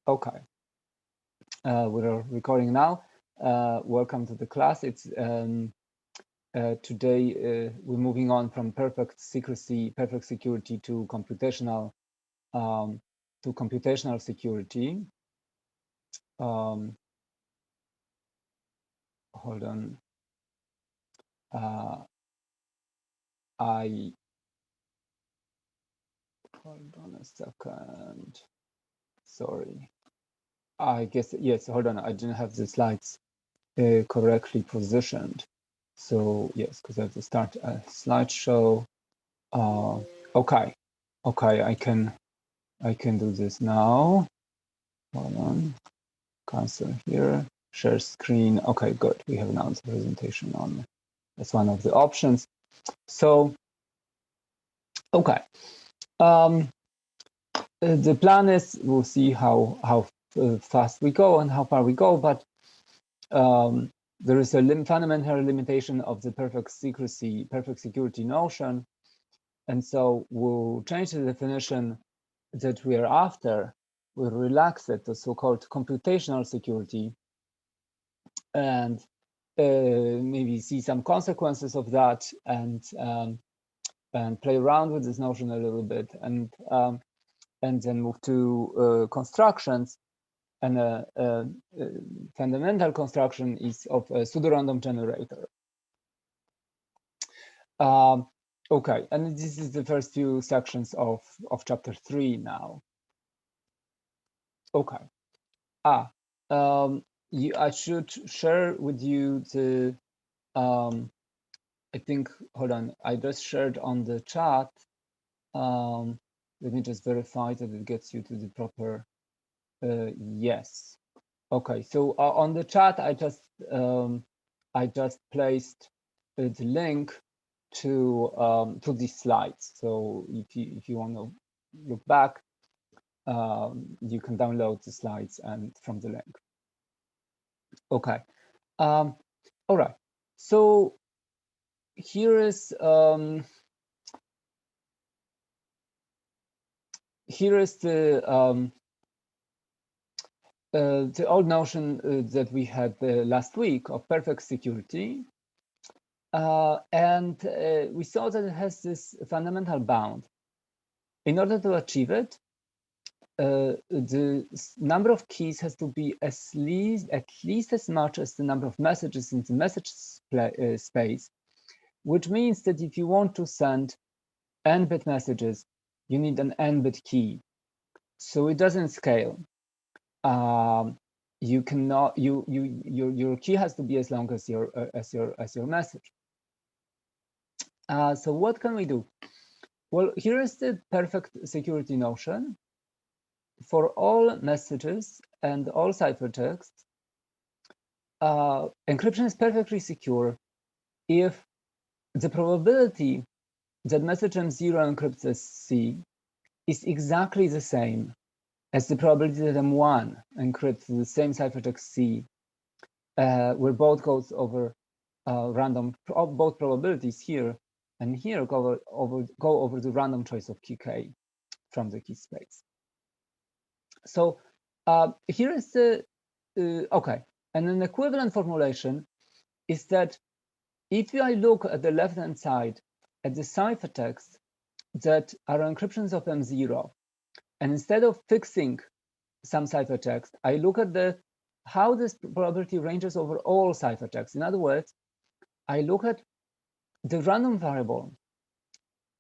Okay, we're recording now. Welcome to the class. It's today we're moving on from perfect secrecy, perfect security to computational security. Hold on. Hold on a second. Sorry. I guess, yes, hold on. I didn't have the slides correctly positioned. So yes, because I have to start a slideshow. Okay, I can do this now. Hold on, cancel here, share screen. Okay, good. We have now the presentation on. That's one of the options. So, okay. The plan is we'll see how fast we go and how far we go, but there is a fundamental limitation of the perfect security notion. And so we'll change the definition that we are after. We'll relax it to so-called computational security and maybe see some consequences of that and play around with this notion a little bit and then move to constructions. And a fundamental construction is of a pseudorandom generator. Okay, and this is the first few sections of chapter 3 now. Okay. I should share with you the I think, hold on, I just shared on the chat. Let me just verify that it gets you to the proper yes. Okay, so on the chat I just placed the link to these slides. So if you want to look back, you can download the slides and from the link. Okay. All right. So here is the old notion that we had last week of perfect security. And we saw that it has this fundamental bound. In order to achieve it, the number of keys has to be at least as much as the number of messages in the message space, which means that if you want to send n-bit messages, you need an n-bit key. So it doesn't scale. You cannot. Your key has to be as long as your message. So what can we do? Well, here is the perfect security notion. For all messages and all ciphertext, encryption is perfectly secure if the probability that message M0 encrypts as C is exactly the same as the probability that M1 encrypts the same ciphertext C, where both goes over random, both probabilities here and here go over the random choice of key K from the key space. So here is the, okay, and an equivalent formulation is that if I look at the left-hand side at the ciphertext that are encryptions of M0, and instead of fixing some ciphertext, I look at how this probability ranges over all ciphertext. In other words, I look at the random variable,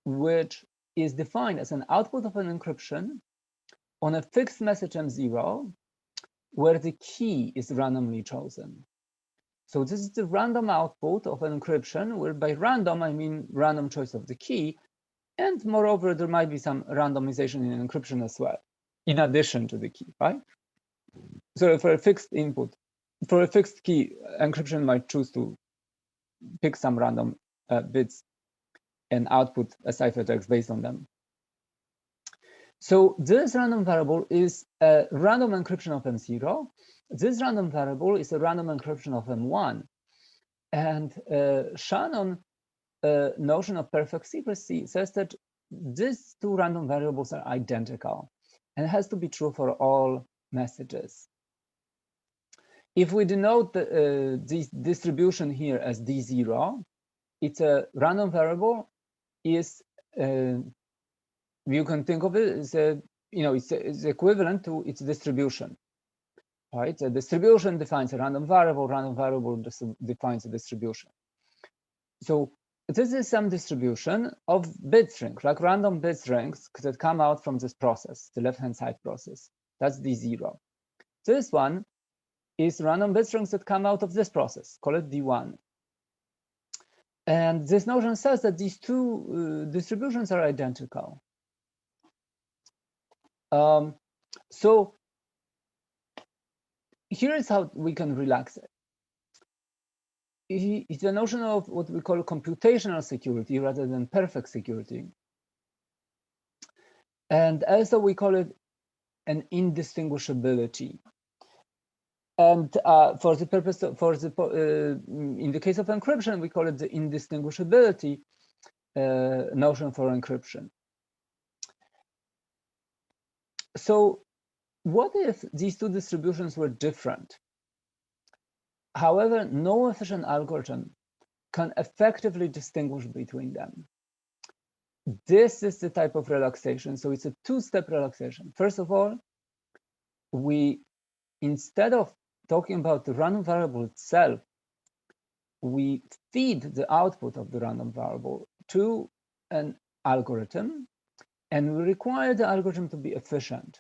which is defined as an output of an encryption on a fixed message M0, where the key is randomly chosen. So this is the random output of an encryption, where by random, I mean random choice of the key. And moreover, there might be some randomization in encryption as well, in addition to the key, right? So for a fixed input, for a fixed key, encryption might choose to pick some random bits and output a ciphertext based on them. So this random variable is a random encryption of M0. This random variable is a random encryption of M1. And Shannon notion of perfect secrecy says that these two random variables are identical. And it has to be true for all messages. If we denote this distribution here as D0, it's a random variable. Is you can think of it as it's equivalent to its distribution, right? A distribution defines a random variable defines a distribution. So this is some distribution of bit strings, like random bit strings that come out from this process, the left-hand side process. That's D0. This one is random bit strings that come out of this process, call it D1. And this notion says that these two distributions are identical. So here is how we can relax it. It's a notion of what we call computational security rather than perfect security. And also we call it an indistinguishability. And for the purpose of, in the case of encryption, we call it the indistinguishability notion for encryption. So what if these two distributions were different? However, no efficient algorithm can effectively distinguish between them. This is the type of relaxation. So it's a two-step relaxation. First of all, instead of talking about the random variable itself, we feed the output of the random variable to an algorithm, and we require the algorithm to be efficient.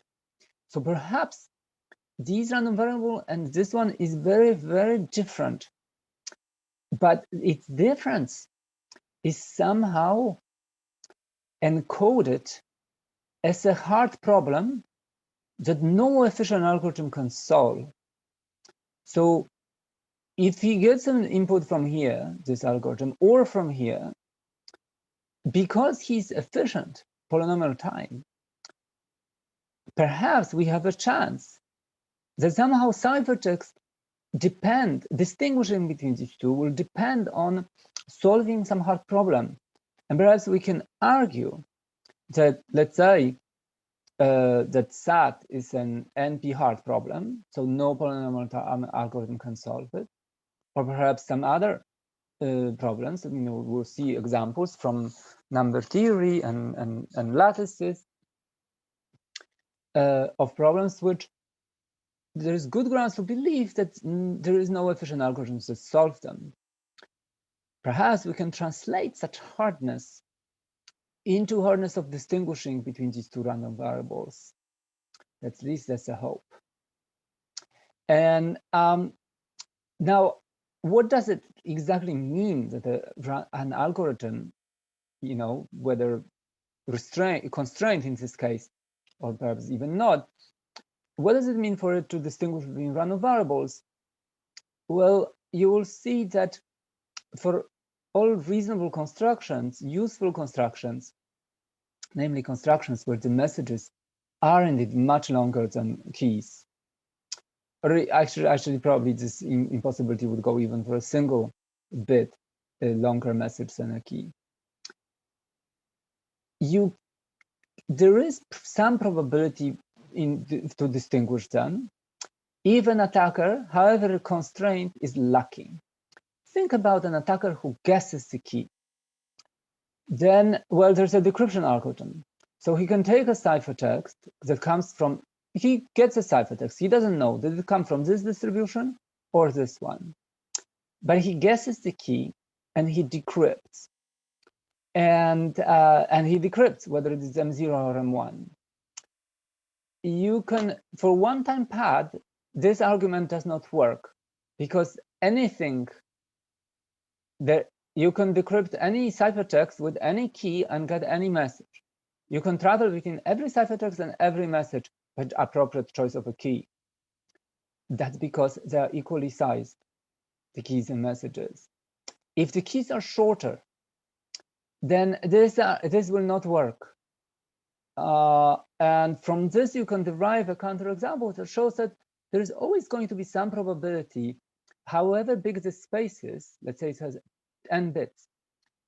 So perhaps these random variable and this one is very, very different, but its difference is somehow encoded as a hard problem that no efficient algorithm can solve. So if he gets an input from here, this algorithm, or from here, because he's efficient, polynomial time, perhaps we have a chance that somehow ciphertext distinguishing between these two will depend on solving some hard problem. And perhaps we can argue that, let's say, that SAT is an NP hard problem, so no polynomial algorithm can solve it. Or perhaps some other problems. We'll see examples from number theory and lattices of problems which there is good grounds to believe that there is no efficient algorithms that solve them. Perhaps we can translate such hardness into hardness of distinguishing between these two random variables. At least that's a hope. And now, what does it exactly mean that an algorithm, whether constrained in this case, or perhaps even not, what does it mean for it to distinguish between random variables? Well, you will see that for all reasonable constructions, useful constructions, namely constructions where the messages are indeed much longer than keys, or actually probably this impossibility would go even for a single bit, a longer message than a key. There is some probability to distinguish them if an attacker, however constrained, is lucky. Think about an attacker who guesses the key. Then, well, there's a decryption algorithm. So he can take a ciphertext that comes from, he gets a ciphertext. He doesn't know, did it come from this distribution or this one? But he guesses the key and he decrypts. And he decrypts whether it is M0 or M1. You can, for one-time pad, this argument does not work because anything that you can decrypt any ciphertext with any key and get any message. You can travel between every ciphertext and every message with appropriate choice of a key. That's because they are equally sized, the keys and messages. If the keys are shorter, then this will not work. And from this, you can derive a counterexample that shows that there is always going to be some probability, however big the space is. Let's say it has n bits.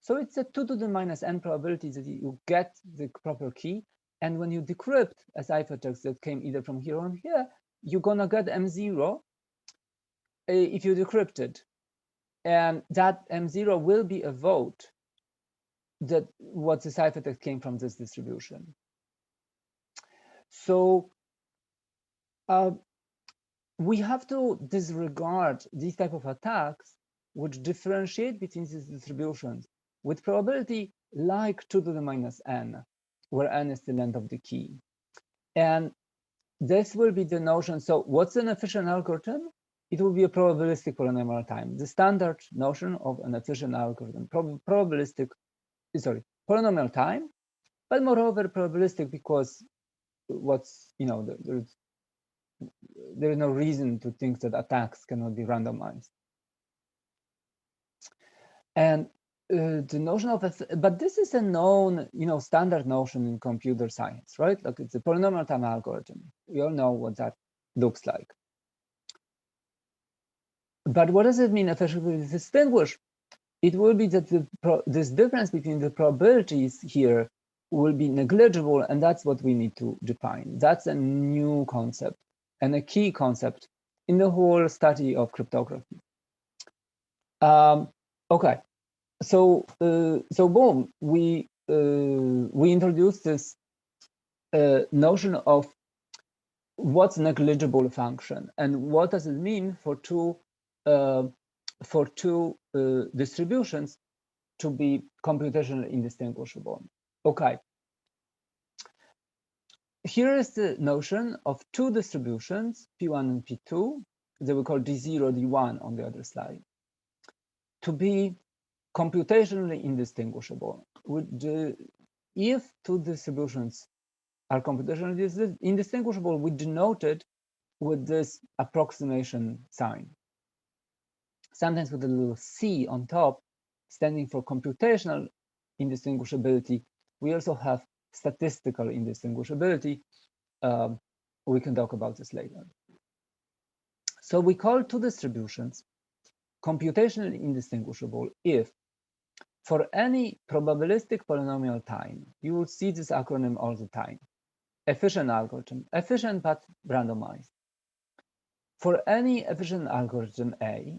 So it's a 2 to the minus n probability that you get the proper key. And when you decrypt a ciphertext that came either from here or here, you're gonna get M0 if you decrypt it, and that M0 will be a vote that what the ciphertext came from this distribution. So we have to disregard these type of attacks which differentiate between these distributions with probability like 2 to the minus n, where n is the length of the key. And this will be the notion. So what's an efficient algorithm? It will be a probabilistic polynomial time. The standard notion of an efficient algorithm, polynomial time, but moreover probabilistic because there is no reason to think that attacks cannot be randomized. And the notion of, but this is a known, standard notion in computer science, right? Like it's a polynomial time algorithm. We all know what that looks like. But what does it mean efficiently distinguish? It will be that this difference between the probabilities here will be negligible, and that's what we need to define. That's a new concept and a key concept in the whole study of cryptography. Okay, so boom, we introduced this notion of what's negligible function and what does it mean for two distributions to be computationally indistinguishable. Okay. Here is the notion of two distributions, P1 and P2, that we call D0, D1 on the other slide, to be computationally indistinguishable. If two distributions are computationally indistinguishable, we denote it with this approximation sign, sometimes with a little c on top, standing for computational indistinguishability. We also have statistical indistinguishability. We can talk about this later. So we call two distributions computationally indistinguishable if, for any probabilistic polynomial time, you will see this acronym all the time, efficient algorithm, efficient but randomized. For any efficient algorithm A,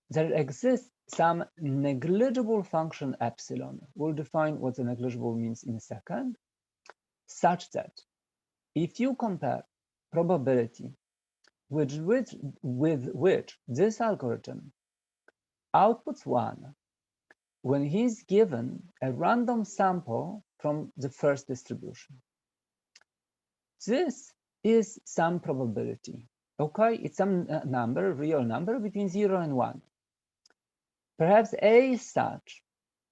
there exists some negligible function epsilon. We'll define what the negligible means in a second, such that if you compare probability with which this algorithm outputs 1 when he's given a random sample from the first distribution. This is some probability, okay? It's some number, real number between 0 and 1. Perhaps A is such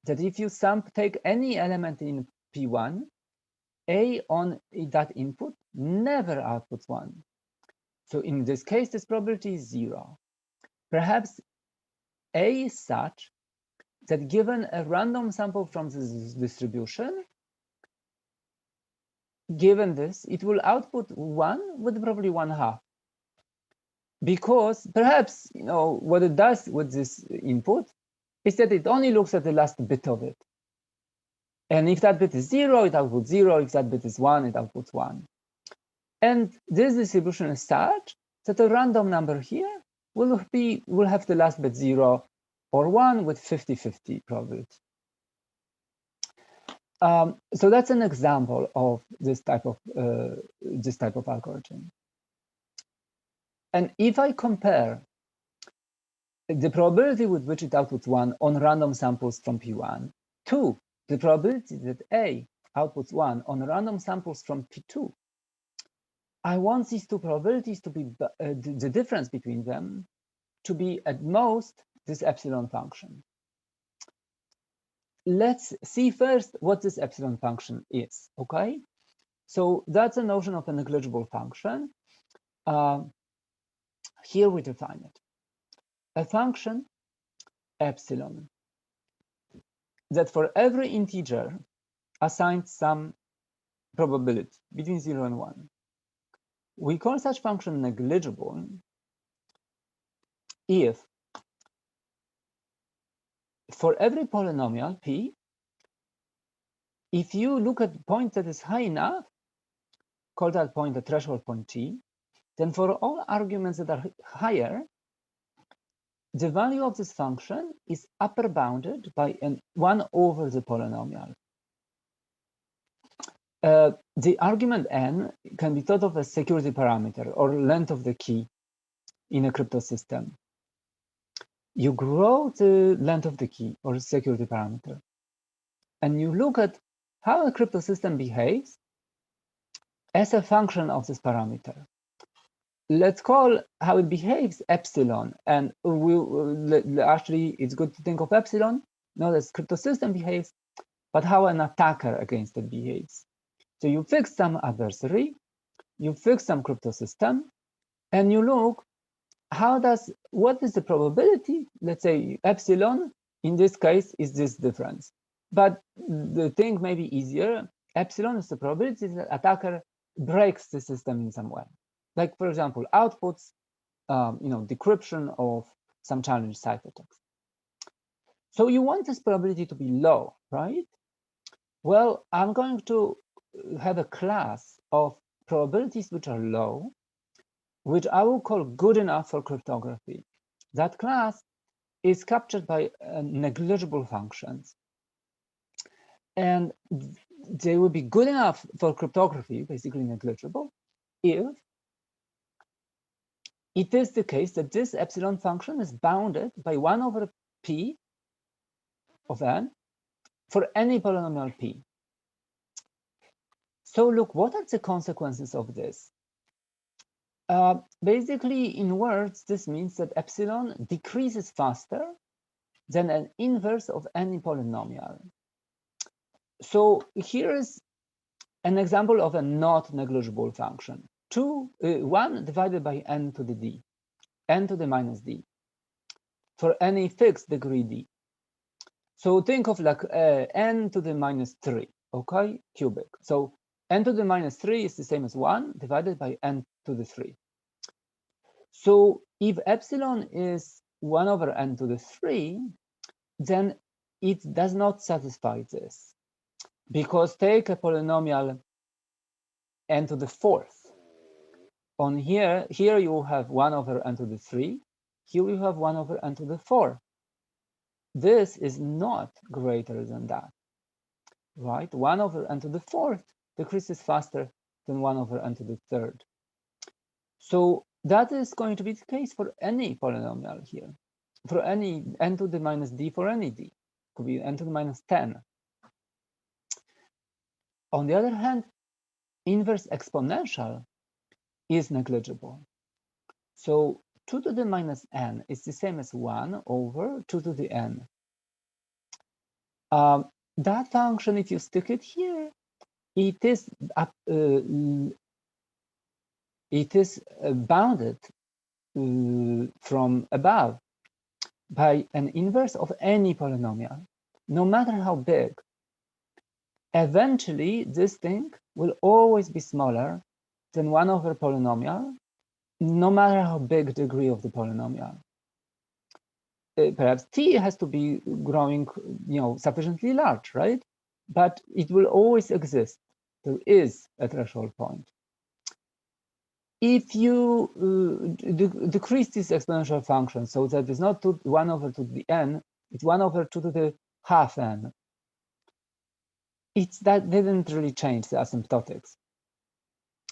that if you take any element in P1, A on that input never outputs 1. So in this case, this probability is 0. Perhaps A is such that given a random sample from this distribution, given this, it will output 1 with probably 1/2. Because perhaps, what it does with this input is that it only looks at the last bit of it. And if that bit is 0, it outputs 0. If that bit is 1, it outputs 1. And this distribution is such that a random number here will have the last bit 0 or 1 with 50-50 probability. So that's an example of this type of algorithm. And if I compare the probability with which it outputs 1 on random samples from P1 to the probability that A outputs 1 on random samples from P2, I want these two probabilities to be, the difference between them to be at most this epsilon function. Let's see first what this epsilon function is, okay? So that's a notion of a negligible function. Here we define it. A function epsilon that for every integer assigns some probability between 0 and 1. We call such function negligible if for every polynomial p, if you look at a point that is high enough, call that point the threshold point t, then for all arguments that are higher, the value of this function is upper bounded by 1 over the polynomial. The argument n can be thought of as security parameter or length of the key in a crypto system. You grow the length of the key or security parameter, and you look at how a crypto system behaves as a function of this parameter. Let's call how it behaves epsilon, and actually it's good to think of epsilon not as crypto system behaves, but how an attacker against it behaves. So you fix some adversary, you fix some crypto system, and you look what is the probability? Let's say epsilon in this case is this difference, but the thing may be easier. Epsilon is the probability that attacker breaks the system in some way. Like, for example, outputs, decryption of some challenge ciphertext. So you want this probability to be low, right? Well, I'm going to have a class of probabilities which are low, which I will call good enough for cryptography. That class is captured by negligible functions. And they will be good enough for cryptography, basically negligible, if it is the case that this epsilon function is bounded by 1 over p of n for any polynomial p. So look, what are the consequences of this? Basically, in words, this means that epsilon decreases faster than an inverse of any polynomial. So here is an example of a not negligible function. 1 divided by n to the d, n to the minus d, for any fixed degree d. So think of like n to the minus 3, okay, cubic. So n to the minus 3 is the same as 1 divided by n to the 3. So if epsilon is 1 over n to the 3, then it does not satisfy this. Because take a polynomial n to the 4th. On here you have 1 over n to the 3. Here you have 1 over n to the 4. This is not greater than that, right? 1 over n to the 4th decreases faster than 1 over n to the 3rd. So that is going to be the case for any polynomial here, for any n to the minus d for any d. It could be n to the minus 10. On the other hand, inverse exponential is negligible. So 2 to the minus n is the same as 1 over 2 to the n. That function, if you stick it here, it is bounded from above by an inverse of any polynomial, no matter how big. Eventually, this thing will always be smaller than 1 over polynomial, no matter how big degree of the polynomial. Perhaps t has to be growing, sufficiently large, right? But it will always exist. There is a threshold point. If you decrease this exponential function so that it's not 1 over 2 to the n, it's 1 over 2 to the half n, that didn't really change the asymptotics.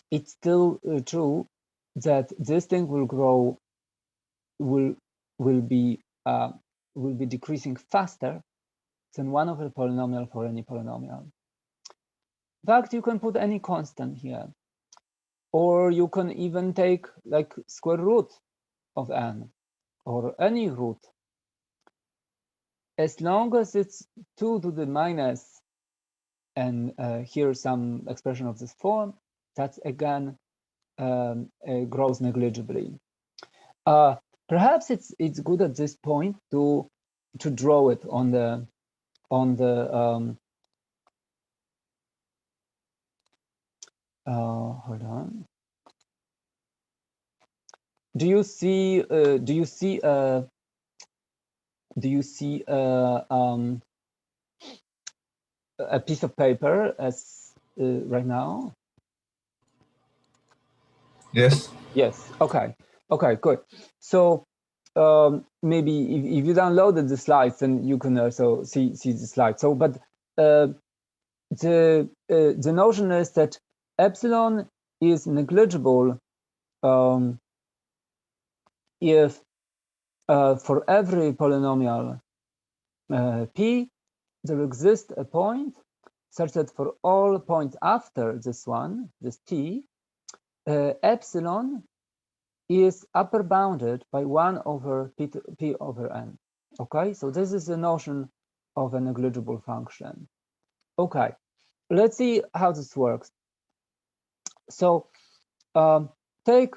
It's still true that this thing will grow, will be decreasing faster than 1 over polynomial for any polynomial. In fact, you can put any constant here, or you can even take like square root of n, or any root. As long as it's 2 to the minus, and here's some expression of this form, that's again grows negligibly. Perhaps it's good at this point to draw it on the hold on. Do you see a piece of paper as right now? Yes. Yes. Okay. Okay. Good. So maybe if you downloaded the slides, then you can also see the slides. So, but the notion is that epsilon is negligible if for every polynomial p there exists a point such that for all points after this one, this t, epsilon is upper bounded by 1 over p over n. Okay, so this is the notion of a negligible function. Okay, let's see how this works. So take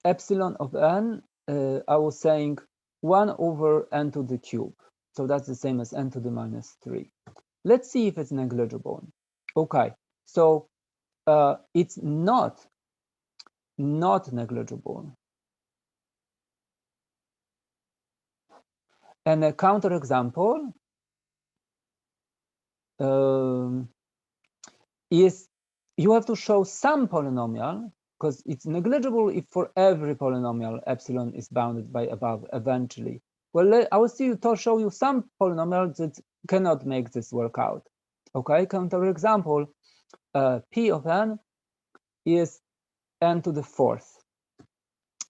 epsilon of n, I was saying 1 over n to the cube. So that's the same as n to the minus 3. Let's see if it's negligible. Okay, so it's not negligible. And a counterexample is you have to show some polynomial, because it's negligible if for every polynomial epsilon is bounded by above eventually. Well, I will show you some polynomial that cannot make this work out. Okay, counterexample, p of n is n to the fourth.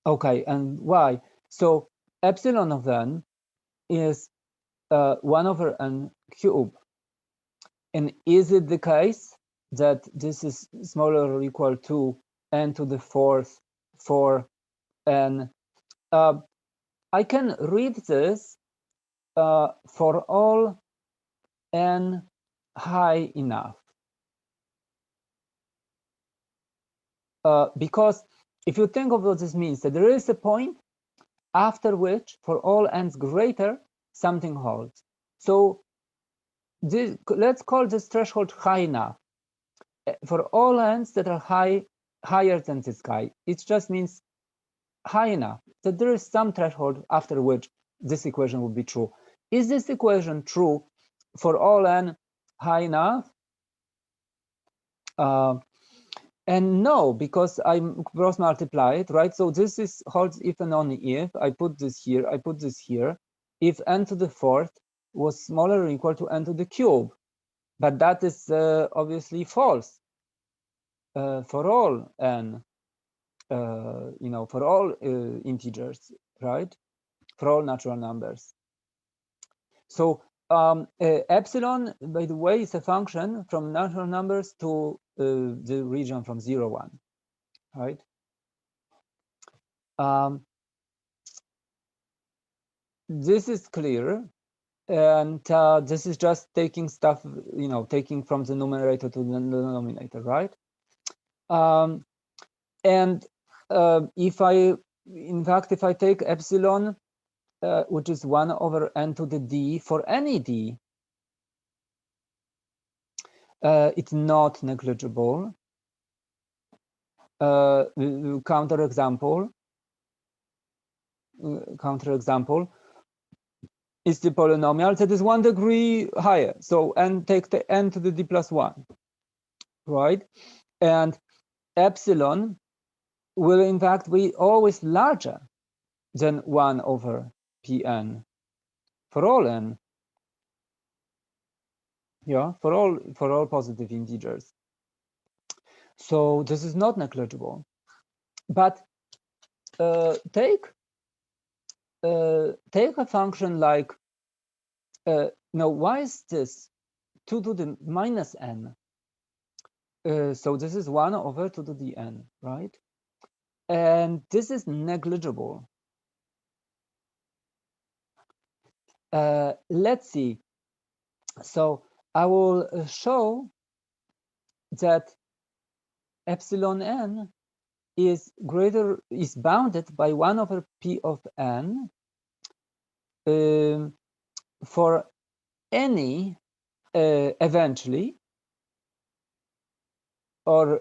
Okay, and why? So epsilon of n is 1 over n cube. And is it the case that this is smaller or equal to n to the fourth for n? I can read this for all n high enough. Because if you think of what this means, that there is a point after which, for all n's greater, something holds. So this, let's call this threshold high enough. For all n's that are higher than this guy, it just means high enough that there is some threshold after which this equation would be true. Is this equation true for all n high enough? And no, because I cross multiply it, right? So this is holds if and only if I put this here, I put this here, if n to the fourth was smaller or equal to n to the cube. But that is obviously false for all n, for all integers, right? For all natural numbers. So epsilon, by the way, is a function from natural numbers to the region from 0, 1, right? This is clear, and this is just taking stuff, taking from the numerator to the denominator, right? And if I take epsilon, which is 1 over n to the d for any d, it's not negligible. Counterexample is the polynomial that is 1 degree higher. So take the n to the d plus 1, right? And epsilon will in fact be always larger than 1 over pn for all n. Yeah, for all positive integers. So this is not negligible. But take a function like now, why is this 2 to the minus n? So this is 1 over 2 to the n, right? And this is negligible. Let's see. So I will show that epsilon n is bounded by 1 over p of n for any eventually, or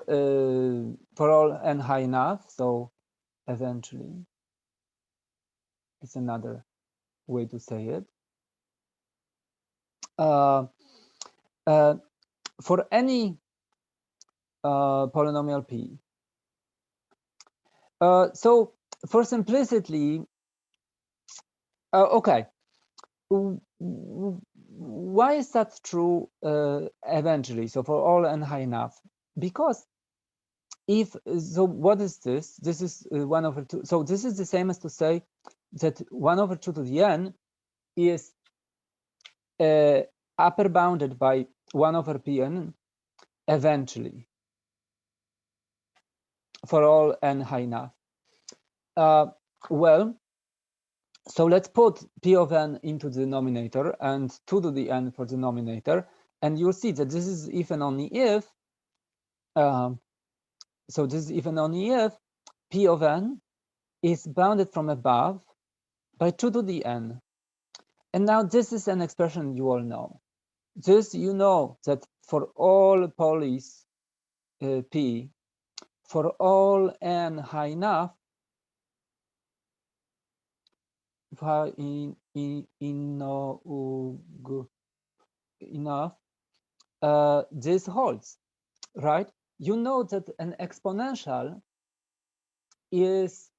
for all n high enough. So eventually is another way to say it. For any polynomial p, So for simplicity, okay, why is that true eventually? So for all n high enough, because if so, what is this? This is 1 over 2. So this is the same as to say that 1 over 2 to the n is upper bounded by 1 over pn eventually for all n high enough. Well, so let's put p of n into the denominator and 2 to the n for the denominator, and you'll see that this is if and only if. So this is if and only if p of n is bounded from above by 2 to the n. And now this is an expression you all know. This, you know that for all polys p, for all n high enough, enough, this holds, right? You know that an exponential is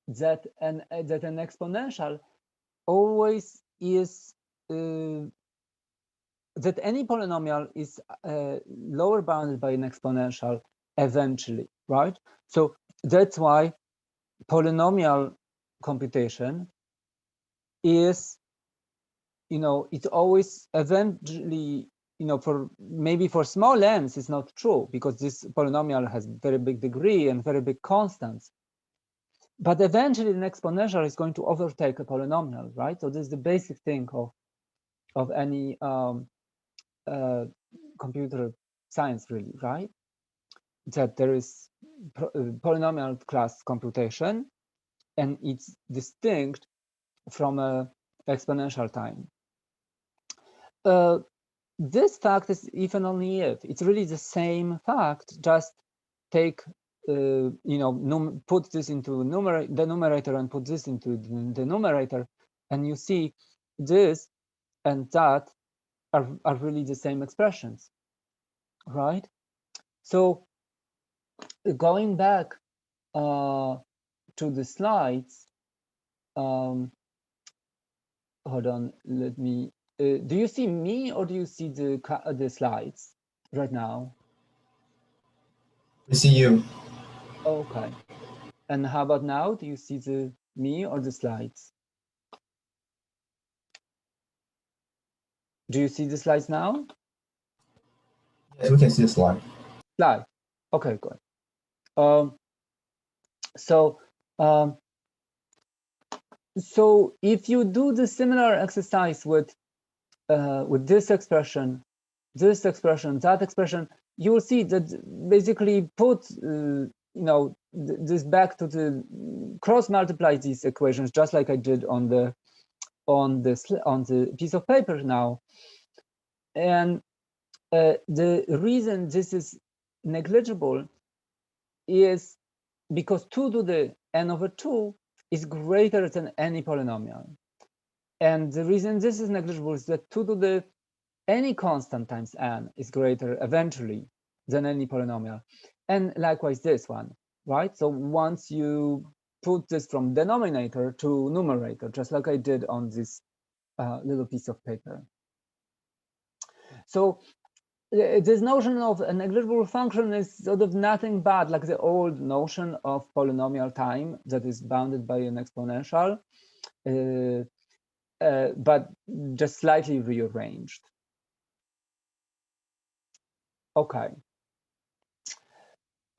that an exponential always is that any polynomial is lower bounded by an exponential eventually, right? So that's why polynomial computation is, you know, it's always eventually, you know, for maybe for small n's it's not true because this polynomial has very big degree and very big constants. But eventually an exponential is going to overtake a polynomial, right? So this is the basic thing of any computer science, really, right? That there is polynomial class computation, and it's distinct from a exponential time. This fact is if and only if. It's really the same fact, just take, you know, put this into the numerator and put this into the numerator, and you see this and that are really the same expressions, right? So going back to the slides, hold on, let me, do you see me or do you see the slides right now? I see you. Okay. And how about now? Do you see me or the slides? Do you see the slides now? Yes, we can see the slide. Slide. Okay, good. So if you do the similar exercise with this expression, that expression, you will see that basically put you know, this back to the cross multiply these equations just like I did on the piece of paper now. And the reason this is negligible is because 2 to the n over 2 is greater than any polynomial. And the reason this is negligible is that 2 to the any constant times n is greater eventually than any polynomial. And likewise this one, right? So once you put this from denominator to numerator, just like I did on this little piece of paper. So this notion of a negligible function is sort of nothing but like the old notion of polynomial time that is bounded by an exponential, but just slightly rearranged. Okay.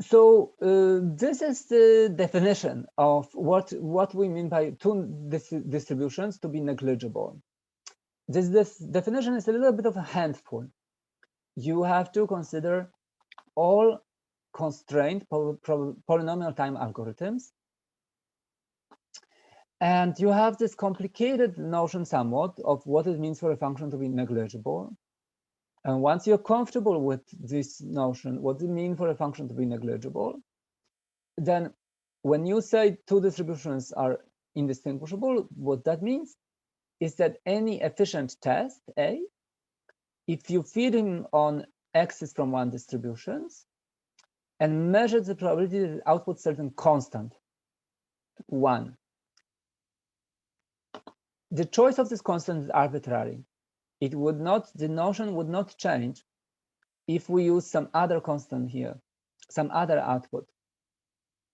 So this is the definition of what we mean by two distributions to be negligible. This definition is a little bit of a handful. You have to consider all constrained polynomial time algorithms. And you have this complicated notion somewhat of what it means for a function to be negligible. And once you're comfortable with this notion, what does it mean for a function to be negligible? Then when you say two distributions are indistinguishable, what that means is that any efficient test, A, if you feed him on x's from one distributions and measure the probability that it outputs certain constant, 1. The choice of this constant is arbitrary. It would not, the notion would not change if we use some other constant here, some other output.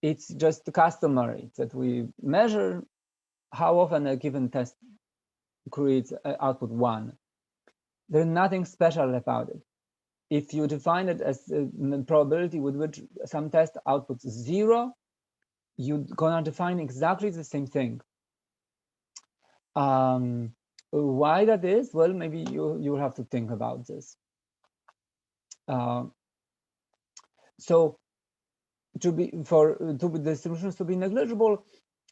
It's just customary that we measure how often a given test creates output 1. There's nothing special about it. If you define it as a probability with which some test outputs 0, you're gonna define exactly the same thing. Why that is? Well, maybe you'll have to think about this. So to be distributions to be negligible,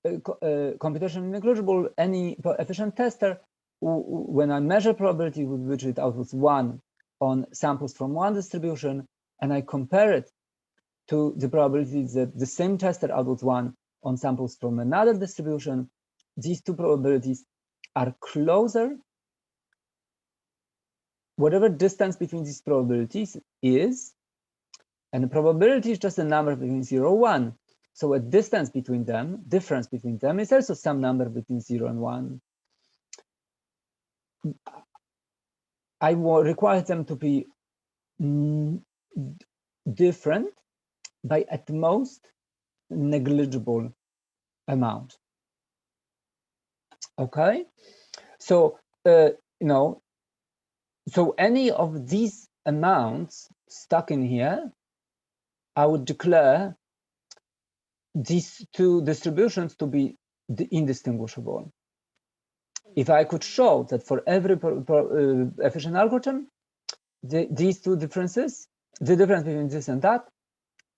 computationally negligible, any efficient tester, when I measure probability with which it outputs 1 on samples from one distribution, and I compare it to the probability that the same tester outputs 1 on samples from another distribution, these two probabilities are closer. Whatever distance between these probabilities is, and the probability is just a number between 0 and 1. So a distance between them, difference between them, is also some number between 0 and 1. I will require them to be different by at most negligible amount. Okay, so so any of these amounts stuck in here, I would declare these two distributions to be indistinguishable. If I could show that for every efficient algorithm, these two differences, the difference between this and that,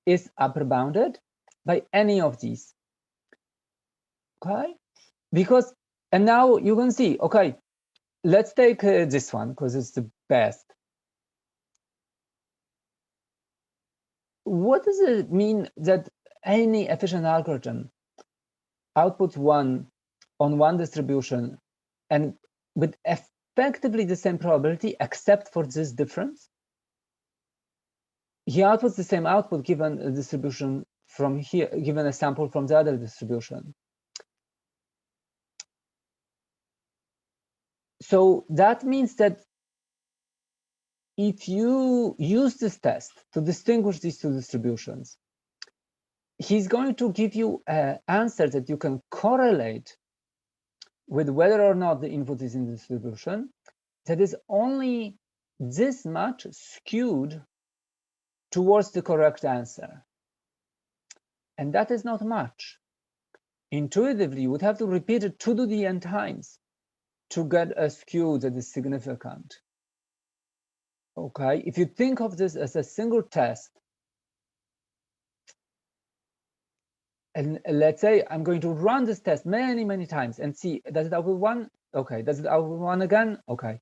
is upper bounded by any of these. Okay, because, and now you can see, okay, let's take this one because it's the best. What does it mean that any efficient algorithm outputs 1 on one distribution and with effectively the same probability except for this difference? He outputs the same output given a distribution from here, given a sample from the other distribution. So that means that if you use this test to distinguish these two distributions, he's going to give you an answer that you can correlate with whether or not the input is in the distribution that is only this much skewed towards the correct answer. And that is not much. Intuitively, you would have to repeat it 2 to the n times to get a skew that is significant. Okay, if you think of this as a single test, and let's say I'm going to run this test many, many times and see, does it output 1? Okay, does it output 1 again? Okay.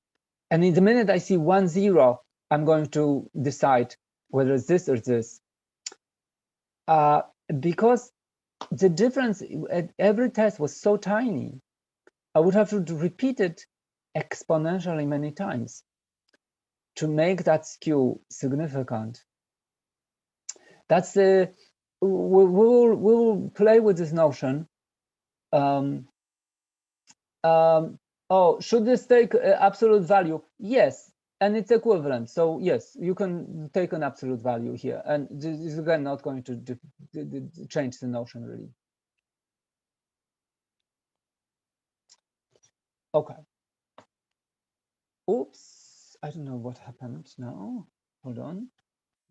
And in the minute I see 1, 0, I'm going to decide whether it's this or this. Because the difference at every test was so tiny, I would have to repeat it exponentially many times to make that skew significant. That's the, we will play with this notion. Oh, should this take absolute value? Yes, and it's equivalent. So yes, you can take an absolute value here, and this is again not going to change the notion really. Okay. Oops, I don't know what happened now. Hold on.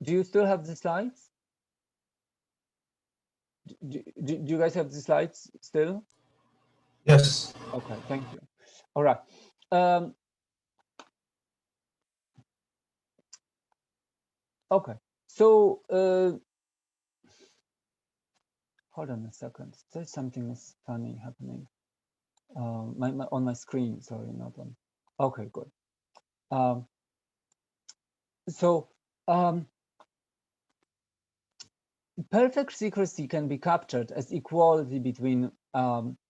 Do you still have the slides? Do you guys have the slides still? Yes. Okay, thank you. All right. Okay, so hold on a second. There's something is funny happening. On my screen, sorry, not on. Okay, good. Perfect secrecy can be captured as equality between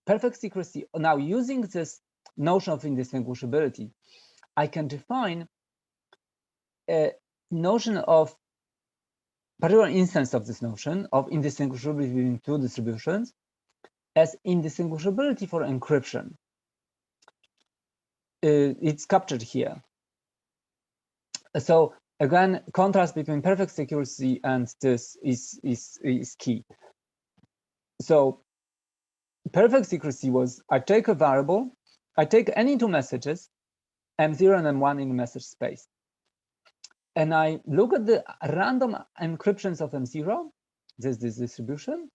perfect secrecy. Now, using this notion of indistinguishability, I can define notion of particular instance of this notion of indistinguishability between two distributions as indistinguishability for encryption. It's captured here. So again, contrast between perfect secrecy and this is key. So perfect secrecy was I take a variable, I take any two messages, M0 and M1 in the message space, and I look at the random encryptions of M0, this distribution,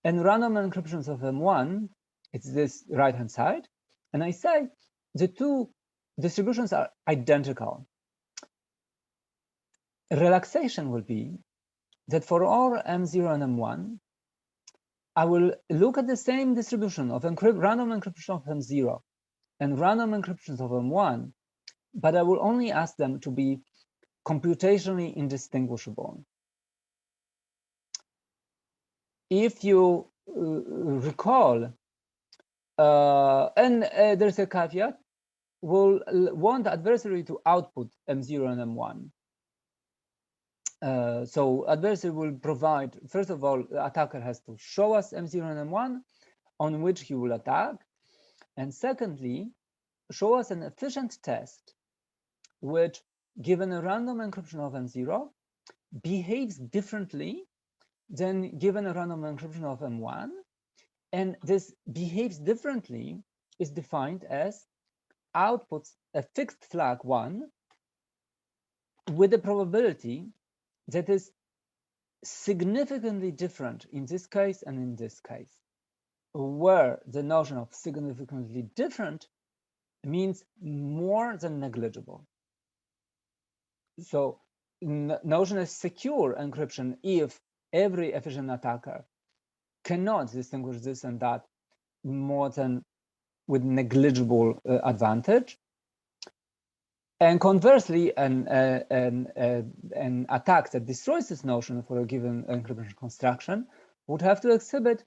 and random encryptions of M1, it's this right-hand side, and I say the two distributions are identical. Relaxation will be that for all M0 and M1, I will look at the same distribution of random encryption of M0 and random encryptions of M1, but I will only ask them to be computationally indistinguishable. If you recall, there's a caveat, we'll want the adversary to output M0 and M1. So adversary will provide, first of all, the attacker has to show us M0 and M1 on which he will attack. And secondly, show us an efficient test which, given a random encryption of M0, behaves differently than given a random encryption of M1. And this behaves differently is defined as outputs a fixed flag 1 with a probability that is significantly different in this case and in this case, where the notion of significantly different means more than negligible. So notion is secure encryption if every efficient attacker cannot distinguish this and that more than with negligible advantage. And conversely, an attack that destroys this notion for a given encryption construction would have to exhibit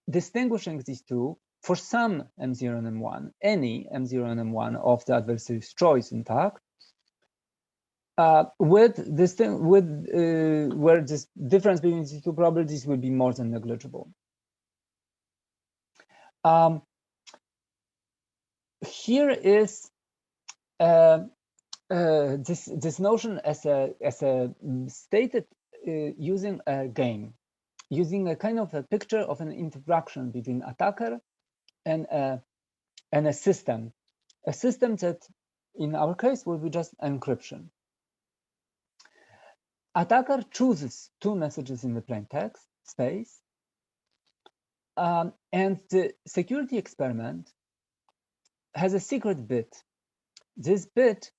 distinguishing these two for some M0 and M1, any M0 and M1 of the adversary's choice intact, where this difference between these two probabilities will be more than negligible. Here is this notion as a stated using a game, using a kind of a picture of an interaction between attacker and a system that in our case will be just encryption. Attacker chooses two messages in the plain text space, and the security experiment has a secret bit. This bit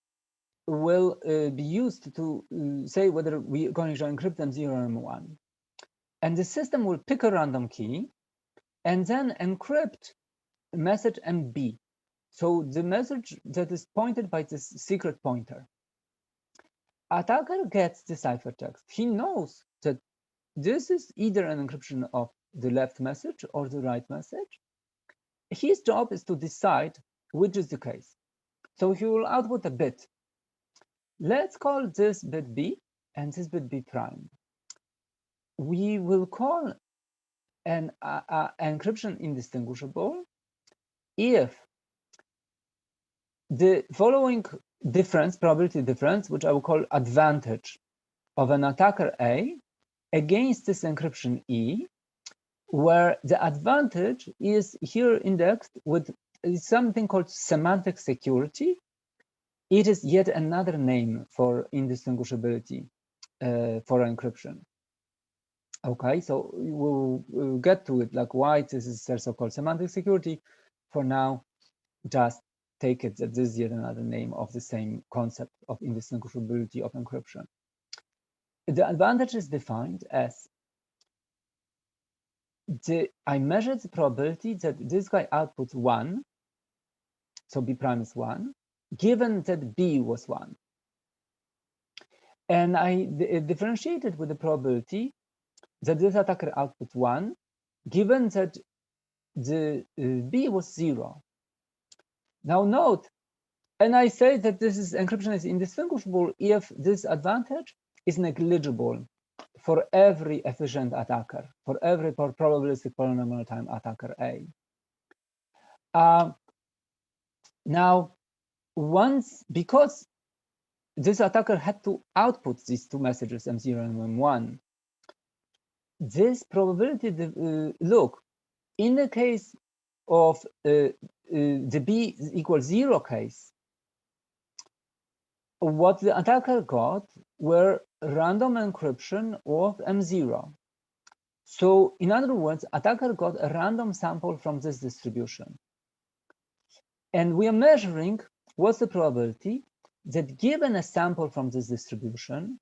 will be used to say whether we are going to encrypt M0 or M1. And the system will pick a random key and then encrypt message MB. So the message that is pointed by this secret pointer. Attacker gets the ciphertext. He knows that this is either an encryption of the left message or the right message. His job is to decide which is the case. So he will output a bit. Let's call this bit B and this bit B prime. We will call an encryption indistinguishable if the following difference, probability difference, which I will call advantage of an attacker A against this encryption E, where the advantage is here indexed with something called semantic security. It is yet another name for indistinguishability for encryption. Okay, so we'll get to it, like why this is so-called semantic security. For now, just take it that this is yet another name of the same concept of indistinguishability of encryption. The advantage is defined as I measured the probability that this guy outputs 1, so B prime is 1, given that B was 1. And I differentiated with the probability that this attacker outputs 1, given that the B was 0. Now note, And I say that this encryption is indistinguishable if this advantage is negligible for every efficient attacker, for every probabilistic polynomial time attacker A. Now, because this attacker had to output these two messages, M0 and M1, this probability, look, in the case of the B equals 0 case, what the attacker got were random encryption of M0. So in other words, attacker got a random sample from this distribution. And we are measuring what's the probability that given a sample from this distribution,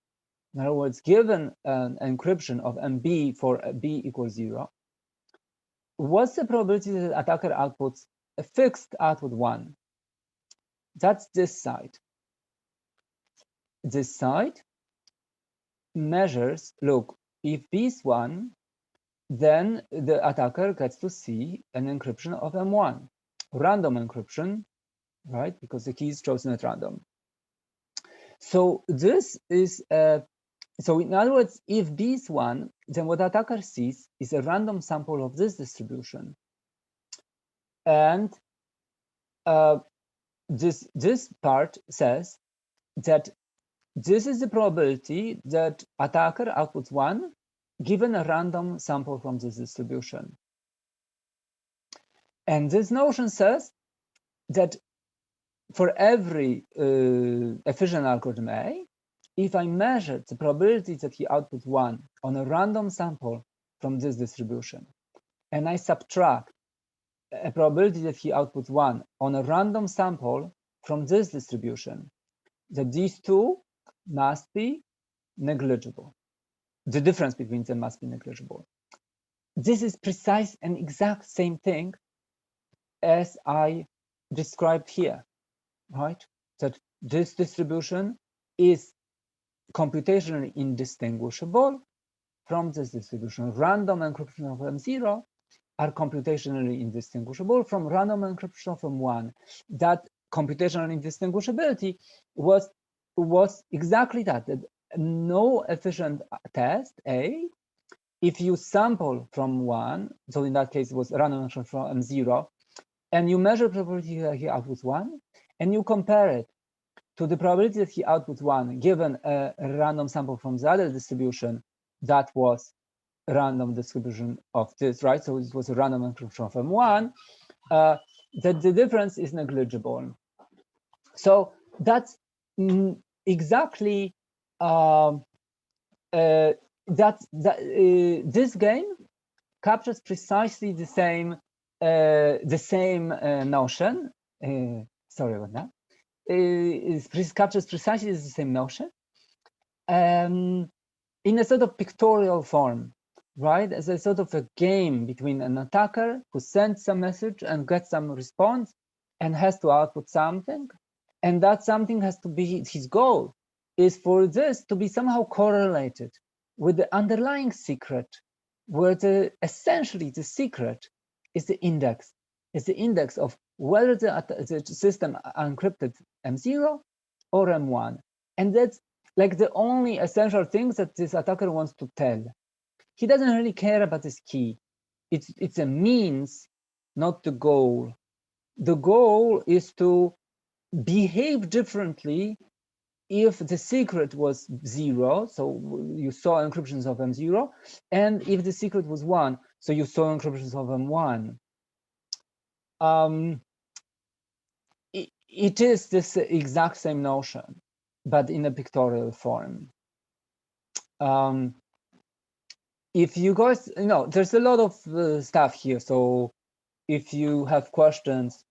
in other words, given an encryption of MB for B equals 0, what's the probability that attacker outputs a fixed output 1? That's this side. This side measures, look, if B is 1, then the attacker gets to see an encryption of M1, random encryption, right? Because the key is chosen at random. So this is, so in other words, if B is 1, then what attacker sees is a random sample of this distribution. And this part says that this is the probability that attacker outputs 1 given a random sample from this distribution. And this notion says that for every efficient algorithm A, if I measure the probability that he outputs 1 on a random sample from this distribution, and I subtract a probability that he outputs 1 on a random sample from this distribution, that these two must be negligible. The difference between them must be negligible. This is precise and exact same thing as I described here, right? That this distribution is computationally indistinguishable from this distribution. Random encryption of M0 are computationally indistinguishable from random encryption of M1. That computational indistinguishability was exactly that no efficient test A, if you sample from 1, so in that case it was random encryption from M0, and you measure probability that he outputs 1, and you compare it to the probability that he outputs 1 given a random sample from the other distribution that was a random distribution of this, right? So it was a random encryption from M1, that the difference is negligible. So that's exactly this game captures precisely the same notion. Sorry about that. It captures precisely the same notion in a sort of pictorial form, right? As a sort of a game between an attacker who sends some message and gets some response and has to output something, and that something has to be his goal is for this to be somehow correlated with the underlying secret, where essentially the secret is the index of whether the system encrypted M0 or M1. And that's like the only essential thing that this attacker wants to tell. He doesn't really care about this key. It's a means, not the goal. The goal is to behave differently if the secret was 0, so you saw encryptions of M0, and if the secret was 1, so you saw encryptions of M1. It is this exact same notion, but in a pictorial form. If you guys, there's a lot of stuff here, so if you have questions,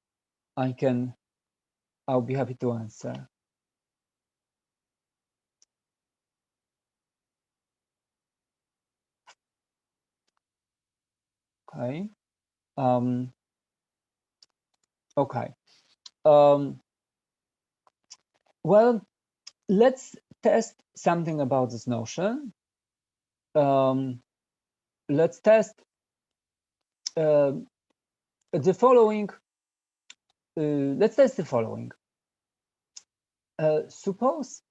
I'll be happy to answer. Okay. Okay. Well, let's test something about this notion. Let's test the following. Let's test the following. Suppose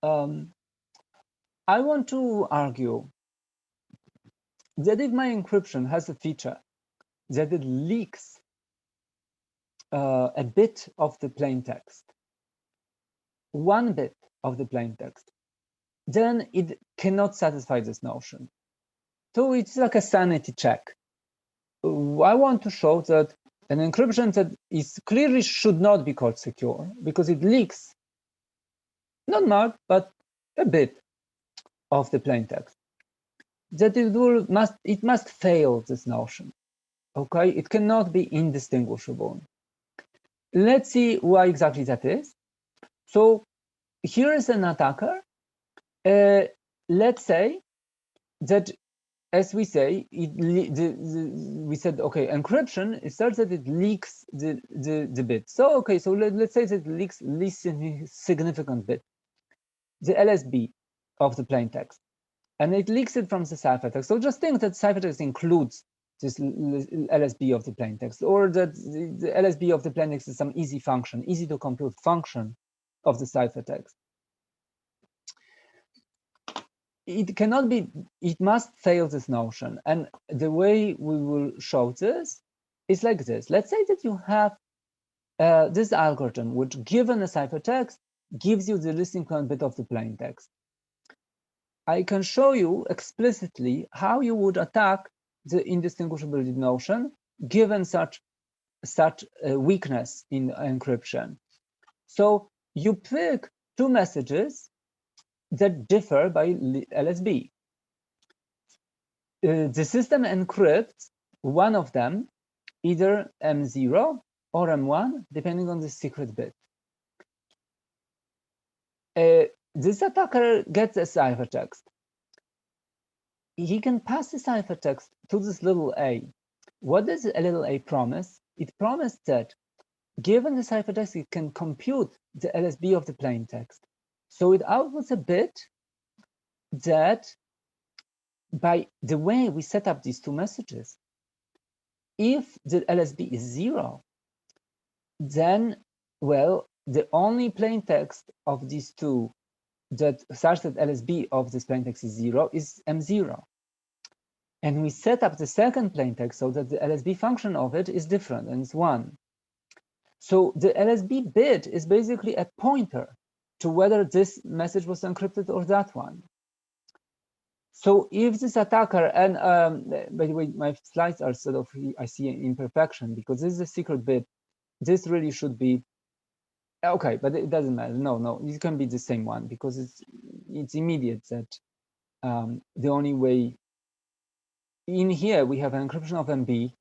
I want to argue that if my encryption has a feature that it leaks a bit of the plain text, one bit of the plain text, then it cannot satisfy this notion. So it's like a sanity check. I want to show that an encryption that is clearly should not be called secure because it leaks not much, but a bit of the plain text, that it must fail this notion. Okay, it cannot be indistinguishable. Let's see why exactly that is. So here is an attacker. Let's say that, as we say, we said, okay, encryption is such that it leaks the bit. So, okay, so let's say that it leaks least significant bit, the LSB of the plain text, and it leaks it from the ciphertext. So just think that ciphertext includes this LSB of the plain text, or that the LSB of the plain text is some easy function, easy to compute function of the ciphertext. It cannot be, it must fail this notion. And the way we will show this is like this. Let's say that you have this algorithm, which given a ciphertext, gives you the least significant bit of the plain text. I can show you explicitly how you would attack the indistinguishability notion given such a weakness in encryption. So you pick two messages that differ by LSB. The system encrypts one of them, either M0 or M1, depending on the secret bit. This attacker gets a ciphertext. He can pass the ciphertext to this little a. What does a little a promise? It promised that given the ciphertext, it can compute the LSB of the plain text. So it outputs a bit that, by the way we set up these two messages, if the LSB is 0, then, well, the only plain text of these two that such that LSB of this plain text is 0 is M0. And we set up the second plain text so that the LSB function of it is different, and it's 1. So the LSB bit is basically a pointer to whether this message was encrypted or that one. So if this attacker, and by the way, my slides are sort of, I see an imperfection because this is a secret bit. This really should be, okay, but it doesn't matter. No, it can be the same one because it's immediate that the only way, in here we have an encryption of MB,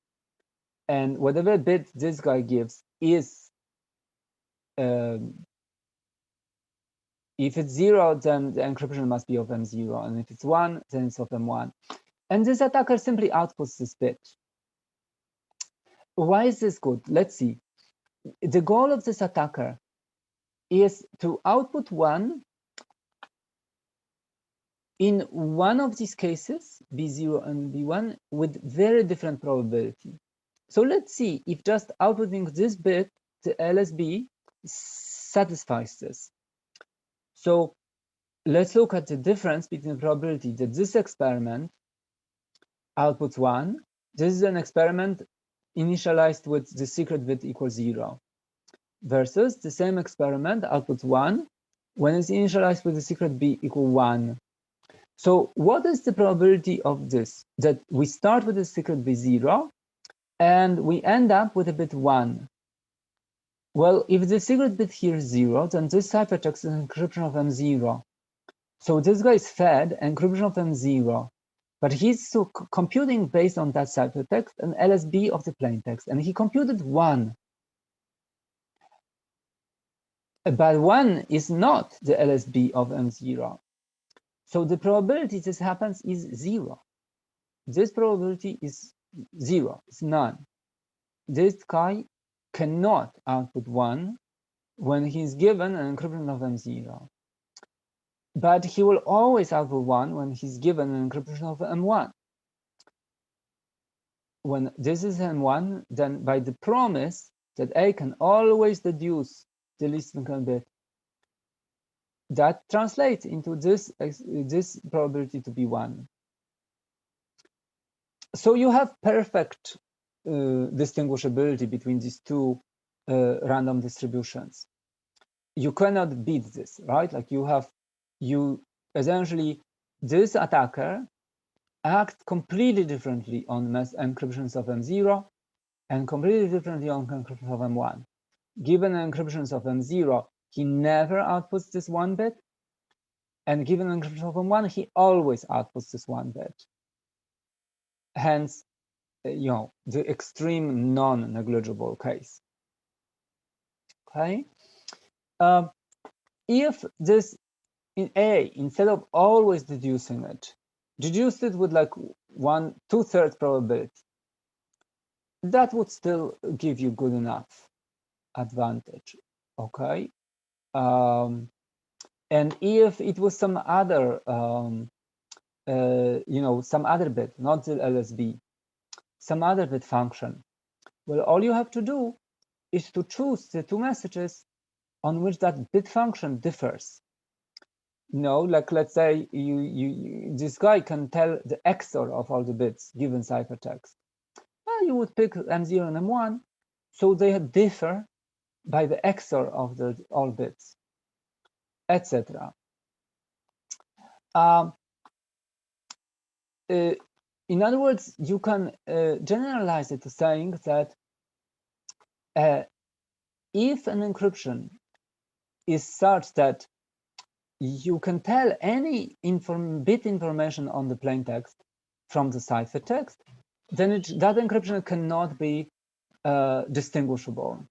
and whatever bit this guy gives is, if it's 0, then the encryption must be of M0, and if it's 1, then it's of M1. And this attacker simply outputs this bit. Why is this good? Let's see. The goal of this attacker is to output 1 in one of these cases, B0 and B1, with very different probability. So let's see if just outputting this bit, the LSB, satisfies this. So let's look at the difference between the probability that this experiment outputs 1. This is an experiment initialized with the secret bit equals 0, versus the same experiment outputs 1 when it's initialized with the secret b equal 1. So what is the probability of this? That we start with the secret b 0 and we end up with a bit 1. Well, if the secret bit here is 0, then this ciphertext is encryption of M0. So this guy is fed encryption of M0, but he's so computing based on that ciphertext an LSB of the plain text, and he computed 1. But 1 is not the LSB of M0. So the probability this happens is 0. This probability is 0, it's none. This guy cannot output 1 when he's given an encryption of M0. But he will always output 1 when he's given an encryption of M1. When this is M1, then by the promise that A can always deduce the least significant bit. That translates into this probability to be 1. So you have perfect distinguishability between these two random distributions. You cannot beat this, right? Like you essentially, this attacker acts completely differently on encryptions of M0 and completely differently on encryptions of M1. Given encryptions of M0, he never outputs this 1 bit. And given encryption of M1, he always outputs this 1 bit. Hence, the extreme non-negligible case. Okay. If this in A, instead of always deducing it, deduced it with like 2/3 probability, that would still give you good enough advantage. Okay. And if it was some other, some other bit, not the LSB, some other bit function, well, all you have to do is to choose the two messages on which that bit function differs. Like let's say this guy can tell the XOR of all the bits given ciphertext. Well, you would pick M0 and M1, so they differ by the XOR of the all bits, etc. In other words, you can generalize it to saying that if an encryption is such that you can tell any bit information on the plaintext from the ciphertext, then that encryption cannot be distinguishable.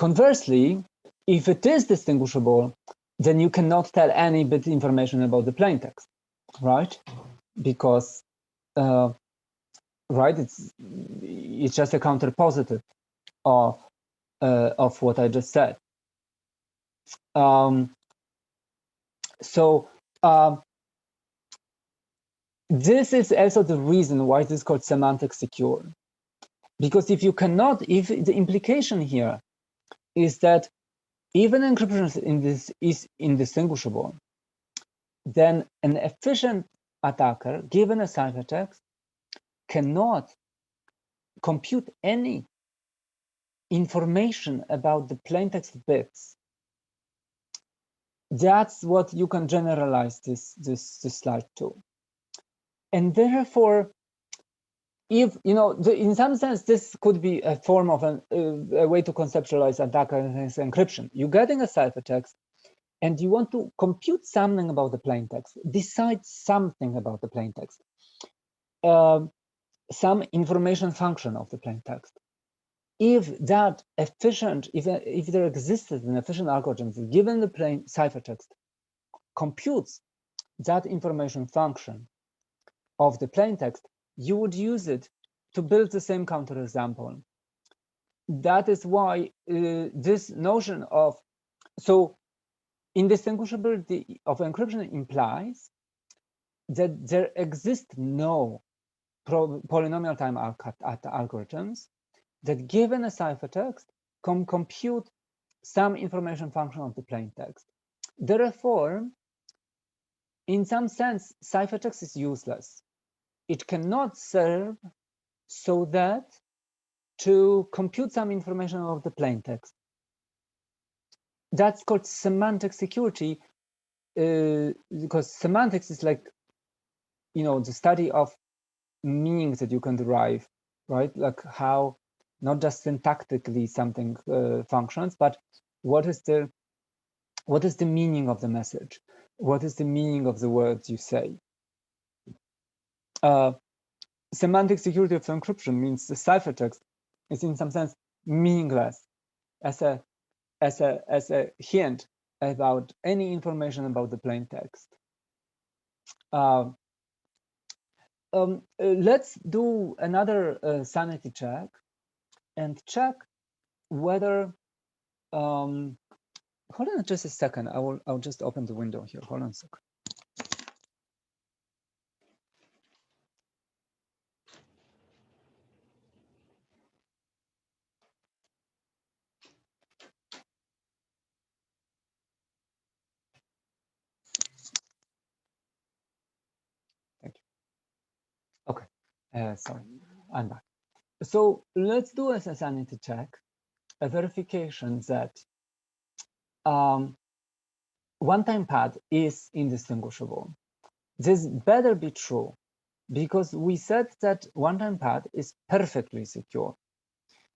Conversely, if it is distinguishable, then you cannot tell any bit information about the plaintext, right? Because right, it's just a counterpositive of what I just said. This is also the reason why this is called semantic secure. Because if the implication here is that even encryption is indistinguishable, then an efficient attacker, given a ciphertext, cannot compute any information about the plaintext bits. That's what you can generalize this slide to. And therefore, if in some sense, this could be a form of a way to conceptualize attacker against encryption. You're getting a ciphertext, and you want to compute something about the plaintext, decide something about the plaintext, some information function of the plaintext. If that efficient, if there existed an efficient algorithm given the plain ciphertext, computes that information function of the plaintext, you would use it to build the same counterexample. That is why this notion of indistinguishability of encryption implies that there exist no polynomial time algorithms that, given a ciphertext, can compute some information function of the plaintext. Therefore, in some sense, ciphertext is useless. It cannot serve so that to compute some information of the plaintext. That's called semantic security, because semantics is like, the study of meanings that you can derive, right? Like how, not just syntactically something functions, but what is the meaning of the message? What is the meaning of the words you say? Semantic security of encryption means the ciphertext is in some sense meaningless as a hint about any information about the plaintext. Let's do another sanity check and check whether. Hold on just a second. I'll just open the window here. Hold on a second. Sorry, I'm back. So let's do as a sanity check, a verification that one-time pad is indistinguishable. This better be true because we said that one-time pad is perfectly secure.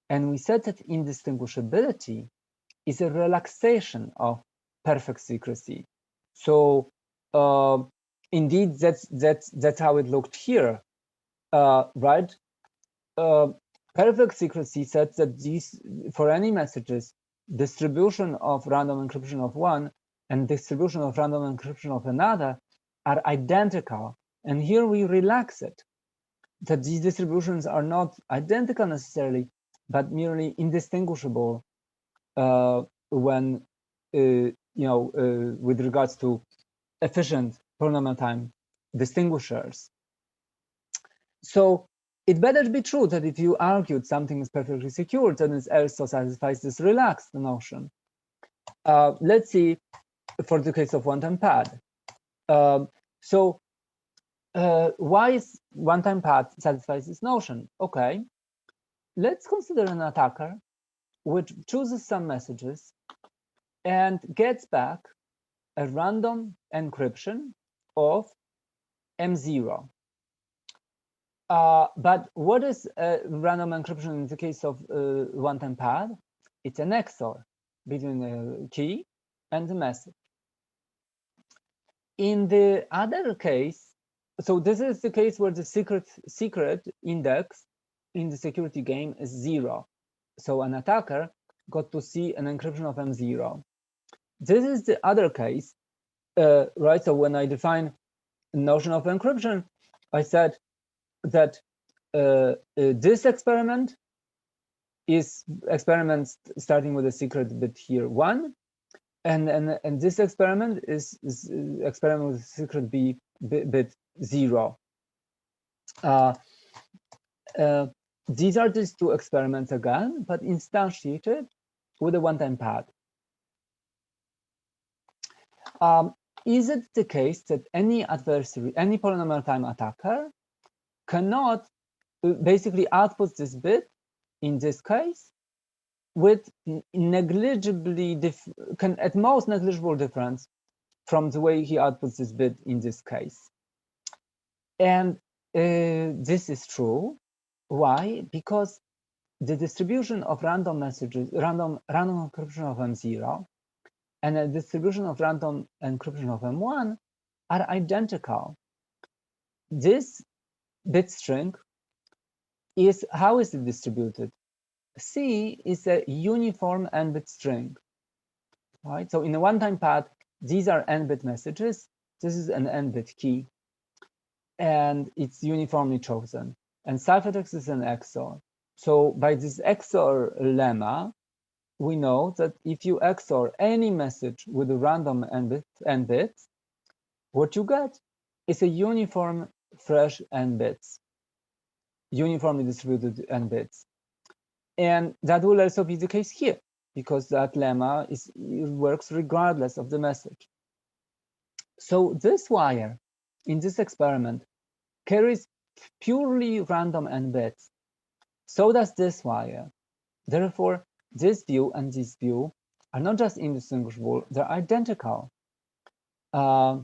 And we said that indistinguishability is a relaxation of perfect secrecy. So indeed, that's how it looked here, right? Perfect secrecy said that these, for any messages, distribution of random encryption of one and distribution of random encryption of another are identical. And here we relax it, that these distributions are not identical necessarily, but merely indistinguishable when, with regards to efficient polynomial time distinguishers. So it better be true that if you argued something is perfectly secure, then it also satisfies this relaxed notion. Let's see for the case of one-time pad. Why is one-time pad satisfies this notion? Okay, let's consider an attacker which chooses some messages and gets back a random encryption of M0. But what is a random encryption in the case of one-time pad? It's an XOR between the key and the message. In the other case, so this is the case where the secret index in the security game is 0. So an attacker got to see an encryption of M0. This is the other case, right? So when I define the notion of encryption, I said that this experiment is experiments starting with a secret bit here 1, and this experiment is experiment with secret bit 0. These are these two experiments again, but instantiated with a one-time pad. Is it the case that any adversary, any polynomial time attacker, cannot basically output this bit in this case with negligibly at most negligible difference from the way he outputs this bit in this case? And this is true. Why? Because the distribution of random messages, random encryption of M0 and the distribution of random encryption of M1 are identical. This bit string is, how is it distributed? C is a uniform n-bit string, right? So in a one-time pad, these are n-bit messages. This is an n-bit key, and it's uniformly chosen. And ciphertext is an XOR. So by this XOR lemma, we know that if you XOR any message with a random n bits, what you get is a uniform fresh n bits, uniformly distributed n bits. And that will also be the case here, because that lemma works regardless of the message. So this wire in this experiment carries purely random n bits. So does this wire. Therefore, this view and this view are not just indistinguishable, they're identical. The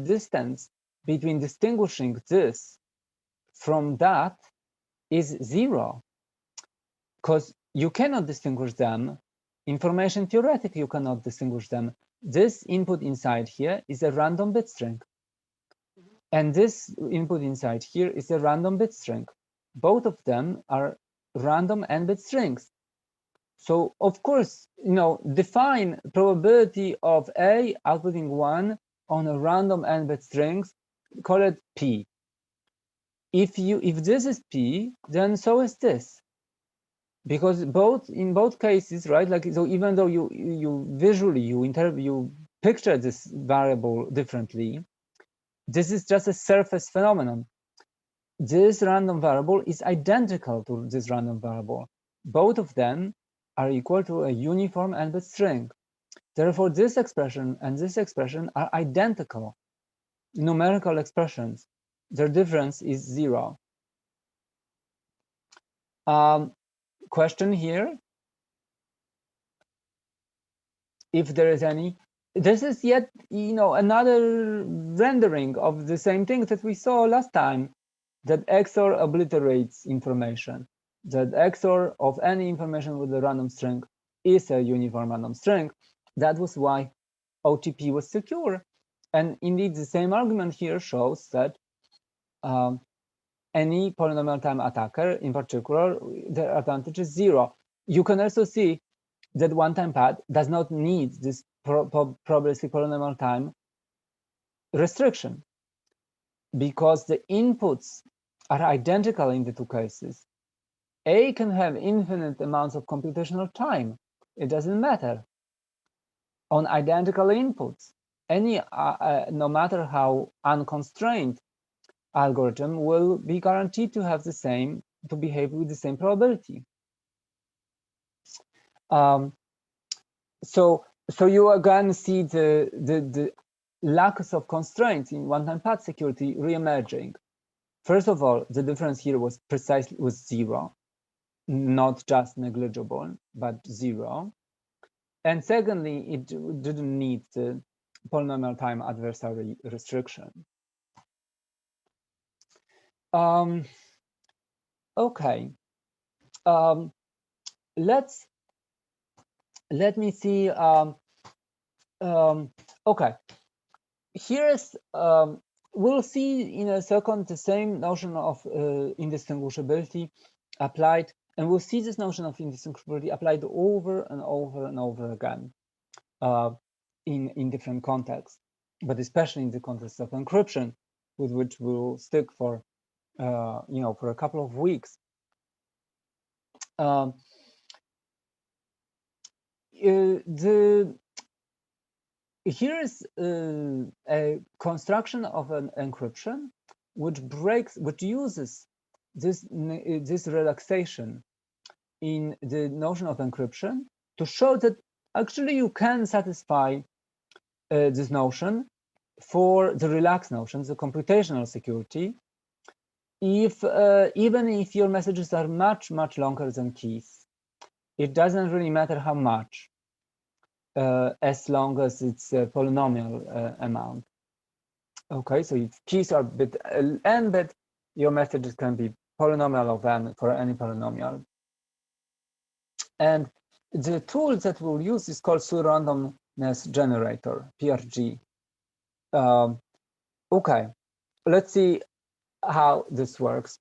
distance between distinguishing this from that is 0, because you cannot distinguish them. Information theoretically, you cannot distinguish them. This input inside here is a random bit string. And this input inside here is a random bit string. Both of them are random n-bit strings. So of course, define probability of A outputting 1 on a random n-bit strings, call it P. If this is P, then so is this. Because in both cases, right? Like, so even though you visually you picture this variable differently, this is just a surface phenomenon. This random variable is identical to this random variable. Both of them are equal to a uniform n-bit string. Therefore, this expression and this expression are identical numerical expressions. Their difference is 0. Question here, if there is any. This is yet, another rendering of the same thing that we saw last time, that XOR obliterates information, that XOR of any information with a random string is a uniform random string. That was why OTP was secure. And indeed, the same argument here shows that any polynomial time attacker, in particular, the advantage is 0. You can also see that one-time pad does not need this probabilistic polynomial time restriction, because the inputs are identical in the two cases. A can have infinite amounts of computational time. It doesn't matter. On identical inputs, any, no matter how unconstrained algorithm, will be guaranteed to have the same, to behave with the same probability. So you again see the lacks of constraints in one-time pad security reemerging. First of all, the difference here was precisely 0, not just negligible, but 0. And secondly, it didn't need the polynomial time adversary restriction. Okay, let me see. Okay, here is we'll see in a second the same notion of indistinguishability applied, and we'll see this notion of indistinguishability applied over and over and over again in different contexts, but especially in the context of encryption, with which we'll stick for for a couple of weeks. Here is a construction of an encryption which uses this relaxation in the notion of encryption to show that actually you can satisfy this notion for the relaxed notions, the computational security, if even if your messages are much longer than keys. It doesn't really matter how much, as long as it's a polynomial amount. Okay, so if keys are bit n bit, your messages can be polynomial of n for any polynomial. And the tool that we'll use is called pseudo-randomness generator, PRG. Okay, let's see how this works.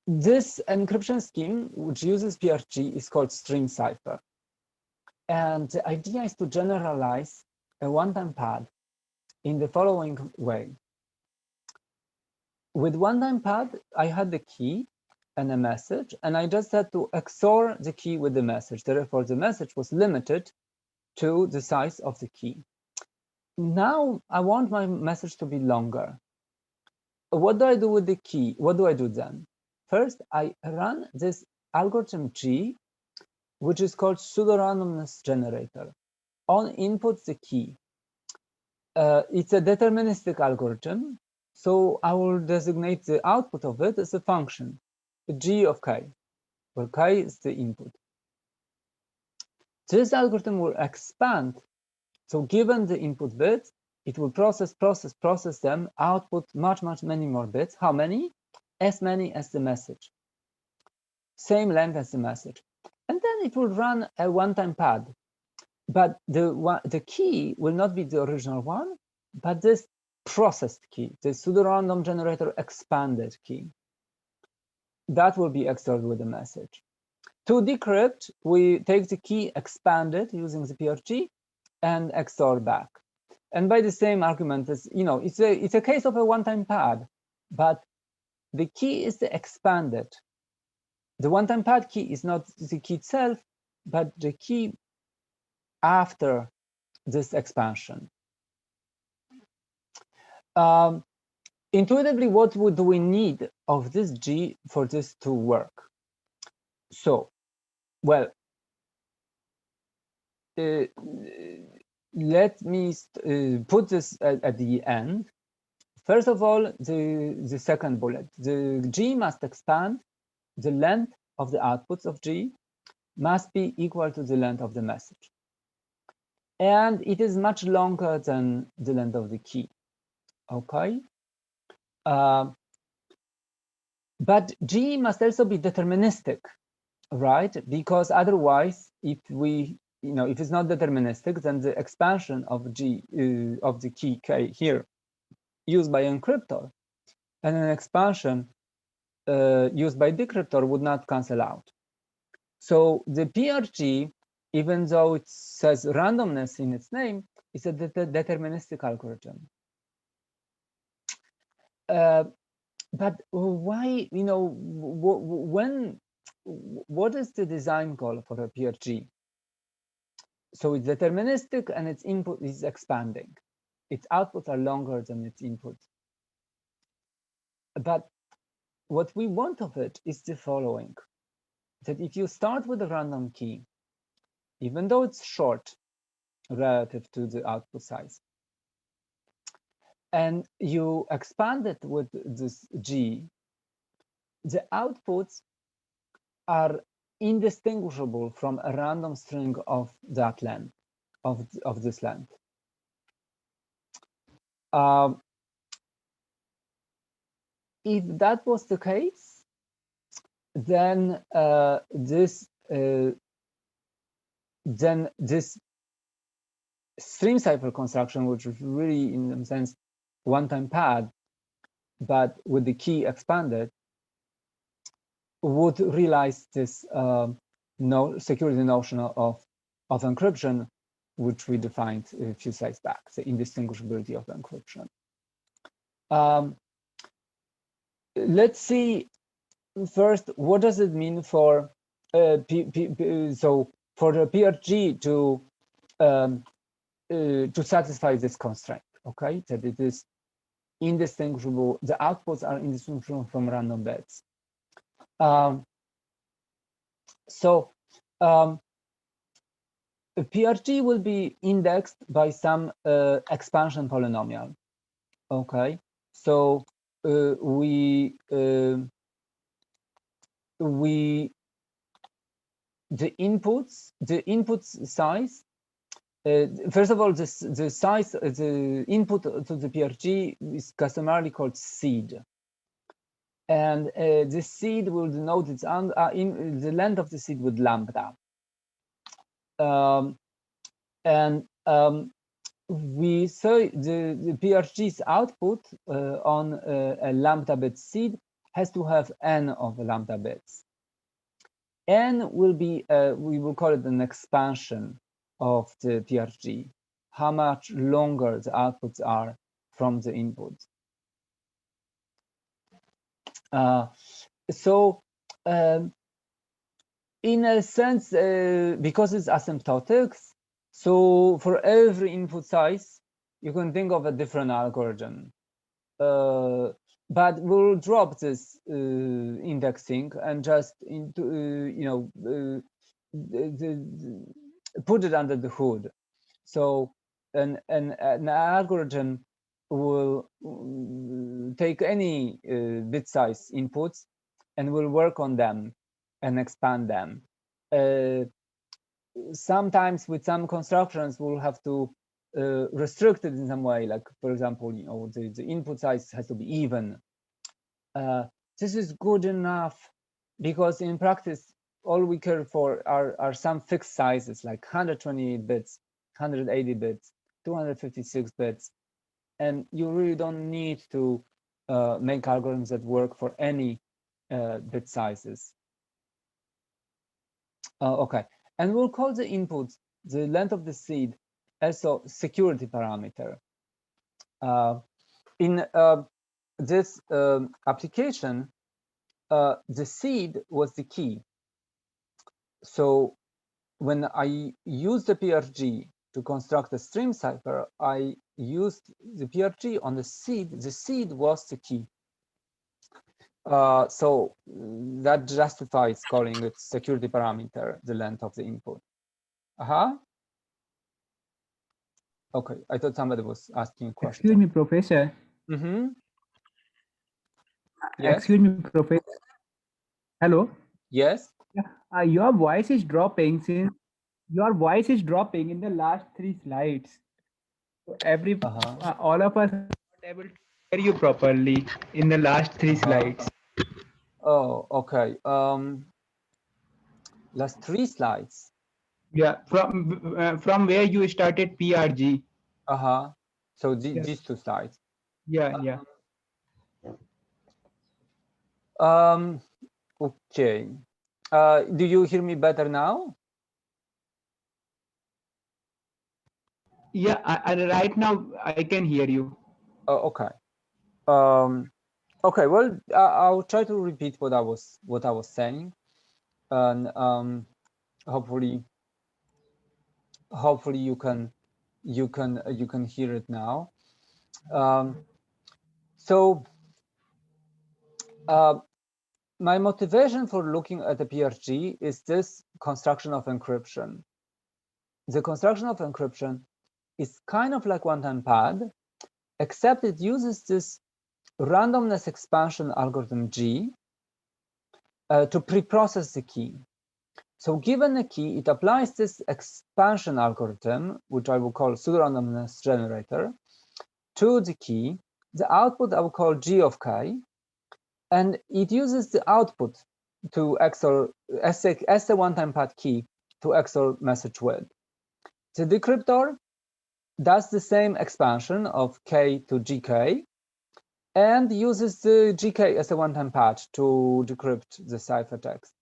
This encryption scheme, which uses PRG, is called string cipher. And the idea is to generalize a one-time pad in the following way. With one-time pad, I had the key and a message, and I just had to XOR the key with the message. Therefore, the message was limited to the size of the key. Now, I want my message to be longer. What do I do with the key? What do I do then? First, I run this algorithm G, which is called pseudo-randomness generator, on inputs the key. It's a deterministic algorithm, so I will designate the output of it as a function, G of k, where k is the input. This algorithm will expand. So given the input bits, it will process them, output many more bits. How many? As many as the message. Same length as the message. And then it will run a one-time pad. But the key will not be the original one, but this processed key, the pseudo-random generator expanded key. That will be XORed with the message. To decrypt, we take the key expanded using the PRG and XOR back. And by the same argument, as it's a case of a one-time pad, but the key is the expanded. The one-time pad key is not the key itself, but the key after this expansion. Intuitively, what do we need of this G for this to work? So, well, let me put this at the end. First of all, the second bullet, the G must expand. The length of the outputs of G must be equal to the length of the message. And it is much longer than the length of the key, okay? But G must also be deterministic, right? Because otherwise, if it's not deterministic, then the expansion of G, of the key K here used by encryptor and an expansion used by decryptor would not cancel out. So the PRG, even though it says randomness in its name, is a deterministic algorithm. But why, what is the design goal for a PRG? So it's deterministic and its input is expanding. Its outputs are longer than its inputs. But what we want of it is the following, that if you start with a random key, even though it's short relative to the output size, and you expand it with this G, the outputs are indistinguishable from a random string of that length, of this length. If that was the case, then this stream cipher construction, which is really in some sense one-time pad, but with the key expanded, would realize this security notion of encryption, which we defined a few slides back, the indistinguishability of encryption. Let's see first, what does it mean for so for the PRG to satisfy this constraint, okay, that it is indistinguishable, the outputs are indistinguishable from random bits. A PRG will be indexed by some expansion polynomial, okay? So the inputs size, first of all, the size, the input to the PRG is customarily called seed. And this seed will denote its the length of the seed with lambda. We say the PRG's output on a lambda bit seed has to have n of lambda bits. N will be, we will call it an expansion of the PRG, how much longer the outputs are from the inputs. In a sense, because it's asymptotic, so for every input size, you can think of a different algorithm. But we'll drop this indexing and just put it under the hood. So an algorithm will take any bit size inputs and will work on them and expand them. Sometimes with some constructions, we'll have to restrict it in some way, like, for example, the input size has to be even. This is good enough because in practice, all we care for are some fixed sizes, like 128 bits, 180 bits, 256 bits, and you really don't need to make algorithms that work for any bit sizes. Okay, and we'll call the inputs, the length of the seed, also security parameter. In this application, the seed was the key. So when I used the PRG to construct a stream cipher, I used the PRG on the seed. The seed was the key. So that justifies calling it security parameter, the length of the input. Okay, I thought somebody was asking a question. Excuse me, Professor. Mm-hmm. Yes. Excuse me, Professor. Hello. Yes. Your voice is dropping since your voice is dropping in the last 3 slides. So all of us are not able to hear you properly in the last 3 slides. Oh, okay. Last 3 slides. Yeah, from where you started PRG. So Yeah. these 2 slides. Yeah. Okay. Do you hear me better now? Yeah, right now I can hear you. Okay. Okay. Well, I'll try to repeat what I was saying, and hopefully you can hear it now. So my motivation for looking at the PRG is this construction of encryption. The construction of encryption is kind of like one-time pad, except it uses this randomness expansion algorithm G to pre-process the key. So given a key, it applies this expansion algorithm, which I will call pseudo-randomness generator, to the key. The output I will call G of K, and it uses the output to XOR as the one-time pad key to XOR message with. The decryptor does the same expansion of K to GK and uses the GK as a one-time pad to decrypt the ciphertext.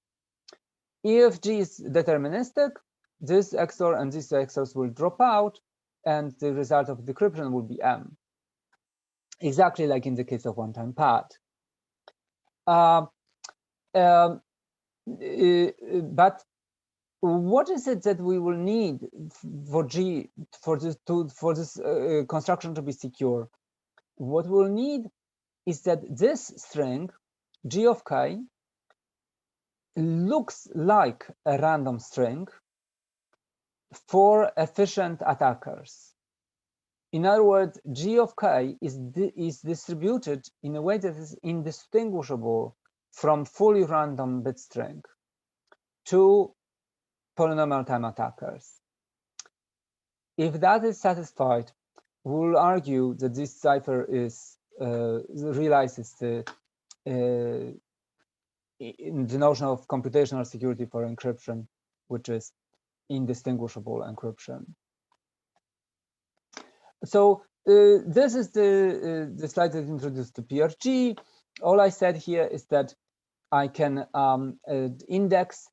If G is deterministic, this XOR and these XORs will drop out, and the result of decryption will be M, exactly like in the case of one-time pad. But what is it that we will need for G for this construction to be secure? What we'll need is that this string G of K looks like a random string for efficient attackers. In other words, G of K is distributed in a way that is indistinguishable from fully random bit string to polynomial time attackers. If that is satisfied, we'll argue that this cipher is realizes the notion of computational security for encryption, which is indistinguishable encryption. So this is the slide that introduced the PRG. All I said here is that I can index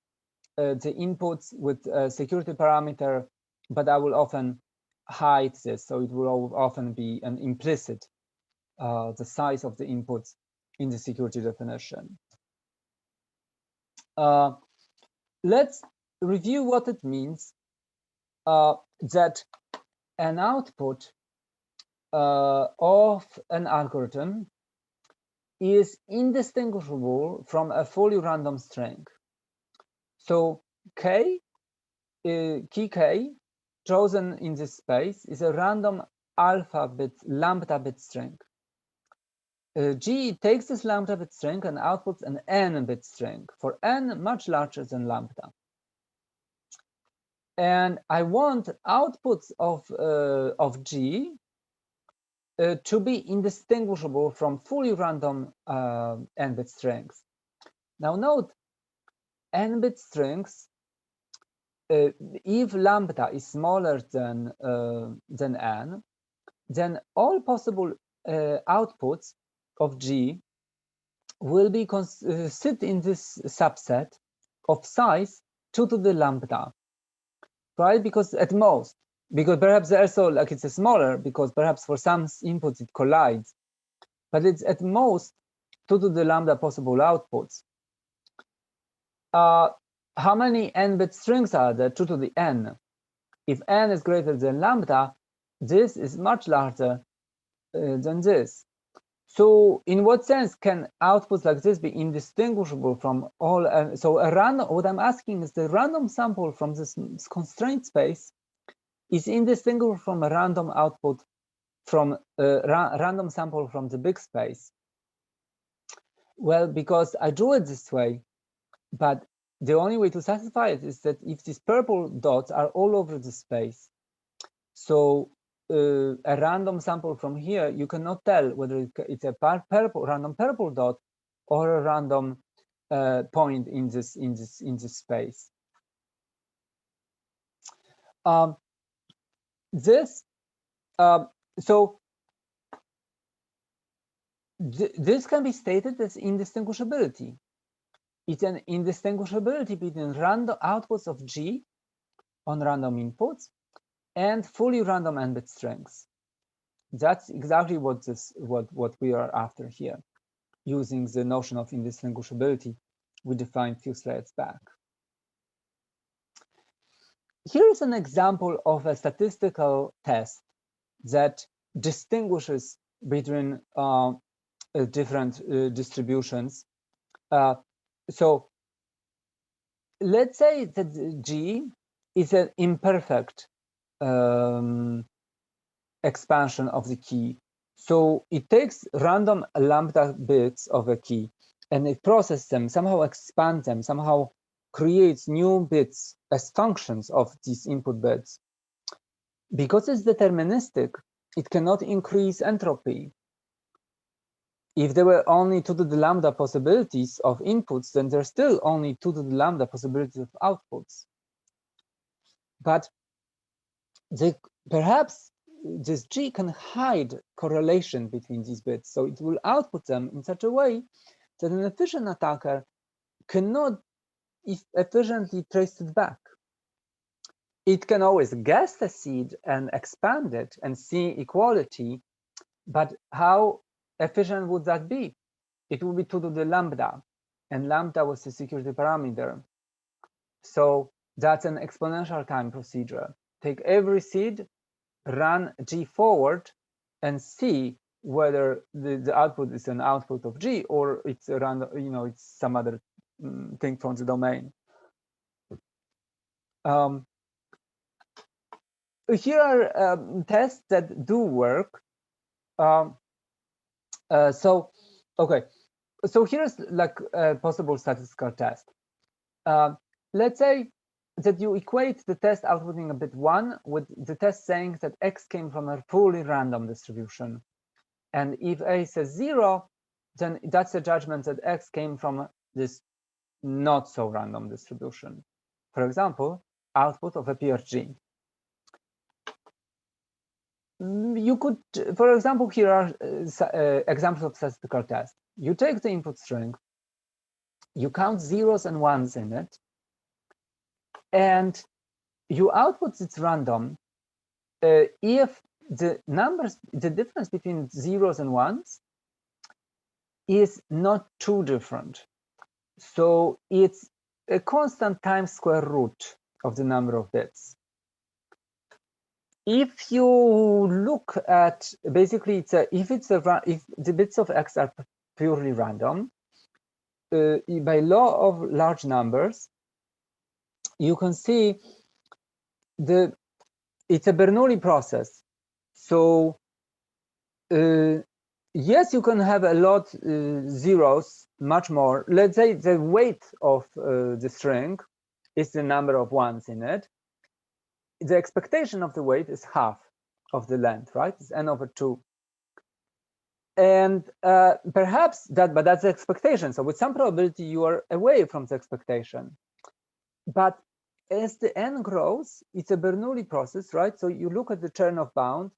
the inputs with a security parameter, but I will often hide this, so it will often be an implicit the size of the inputs in the security definition. Let's review what it means that an output of an algorithm is indistinguishable from a fully random string. So key K chosen in this space is a random lambda bit string. G takes this lambda bit string and outputs an n bit string for n much larger than lambda. And I want outputs of G to be indistinguishable from fully random n-bit strings. Now note, n-bit strings, if lambda is smaller than n, then all possible outputs of G will be sit in this subset of size 2 to the lambda, right? Because at most, because perhaps also like it's a smaller, because perhaps for some inputs it collides, but it's at most 2 to the lambda possible outputs. How many n-bit strings are there? 2 to the n. If n is greater than lambda, this is much larger than this. So in what sense can outputs like this be indistinguishable from all? So a random, what I'm asking is the random sample from this constraint space is indistinguishable from a random output from a random sample from the big space? Well, because I drew it this way, but the only way to satisfy it is that if these purple dots are all over the space, so a random sample from here, you cannot tell whether it's a random purple dot or a random point in this space. So this can be stated as indistinguishability. It's an indistinguishability between random outputs of G on random inputs and fully random n-bit strings. That's exactly what we are after here, using the notion of indistinguishability we defined a few slides back. Here is an example of a statistical test that distinguishes between different distributions. So let's say that G is an imperfect expansion of the key. So it takes random lambda bits of a key and it processes them, somehow expands them, somehow creates new bits as functions of these input bits. Because it's deterministic, it cannot increase entropy. If there were only 2 to the lambda possibilities of inputs, then there's still only 2 to the lambda possibilities of outputs. But perhaps this G can hide correlation between these bits. So it will output them in such a way that an efficient attacker cannot efficiently trace it back. It can always guess the seed and expand it and see equality, but how efficient would that be? It would be 2 to the lambda, and lambda was the security parameter. So that's an exponential time procedure. Take every seed, run G forward, and see whether the output is an output of G or it's a random, it's some other thing from the domain. Here are tests that do work. So here's like a possible statistical test. Let's say that you equate the test outputting a bit 1 with the test saying that X came from a fully random distribution. And if A says 0, then that's a judgment that X came from this not so random distribution. For example, output of a PRG. You could, for example, here are examples of statistical tests. You take the input string, you count zeros and ones in it, and you output it's random if the numbers, the difference between zeros and ones is not too different. So it's a constant times square root of the number of bits. If you look at basically if the bits of X are purely random, by law of large numbers, you can see it's a Bernoulli process. So yes, you can have a lot zeros, much more. Let's say the weight of the string is the number of ones in it. The expectation of the weight is half of the length, right? It's n over 2. And perhaps but that's the expectation. So with some probability, you are away from the expectation. But as the n grows, it's a Bernoulli process, right? So you look at the Chernoff bound,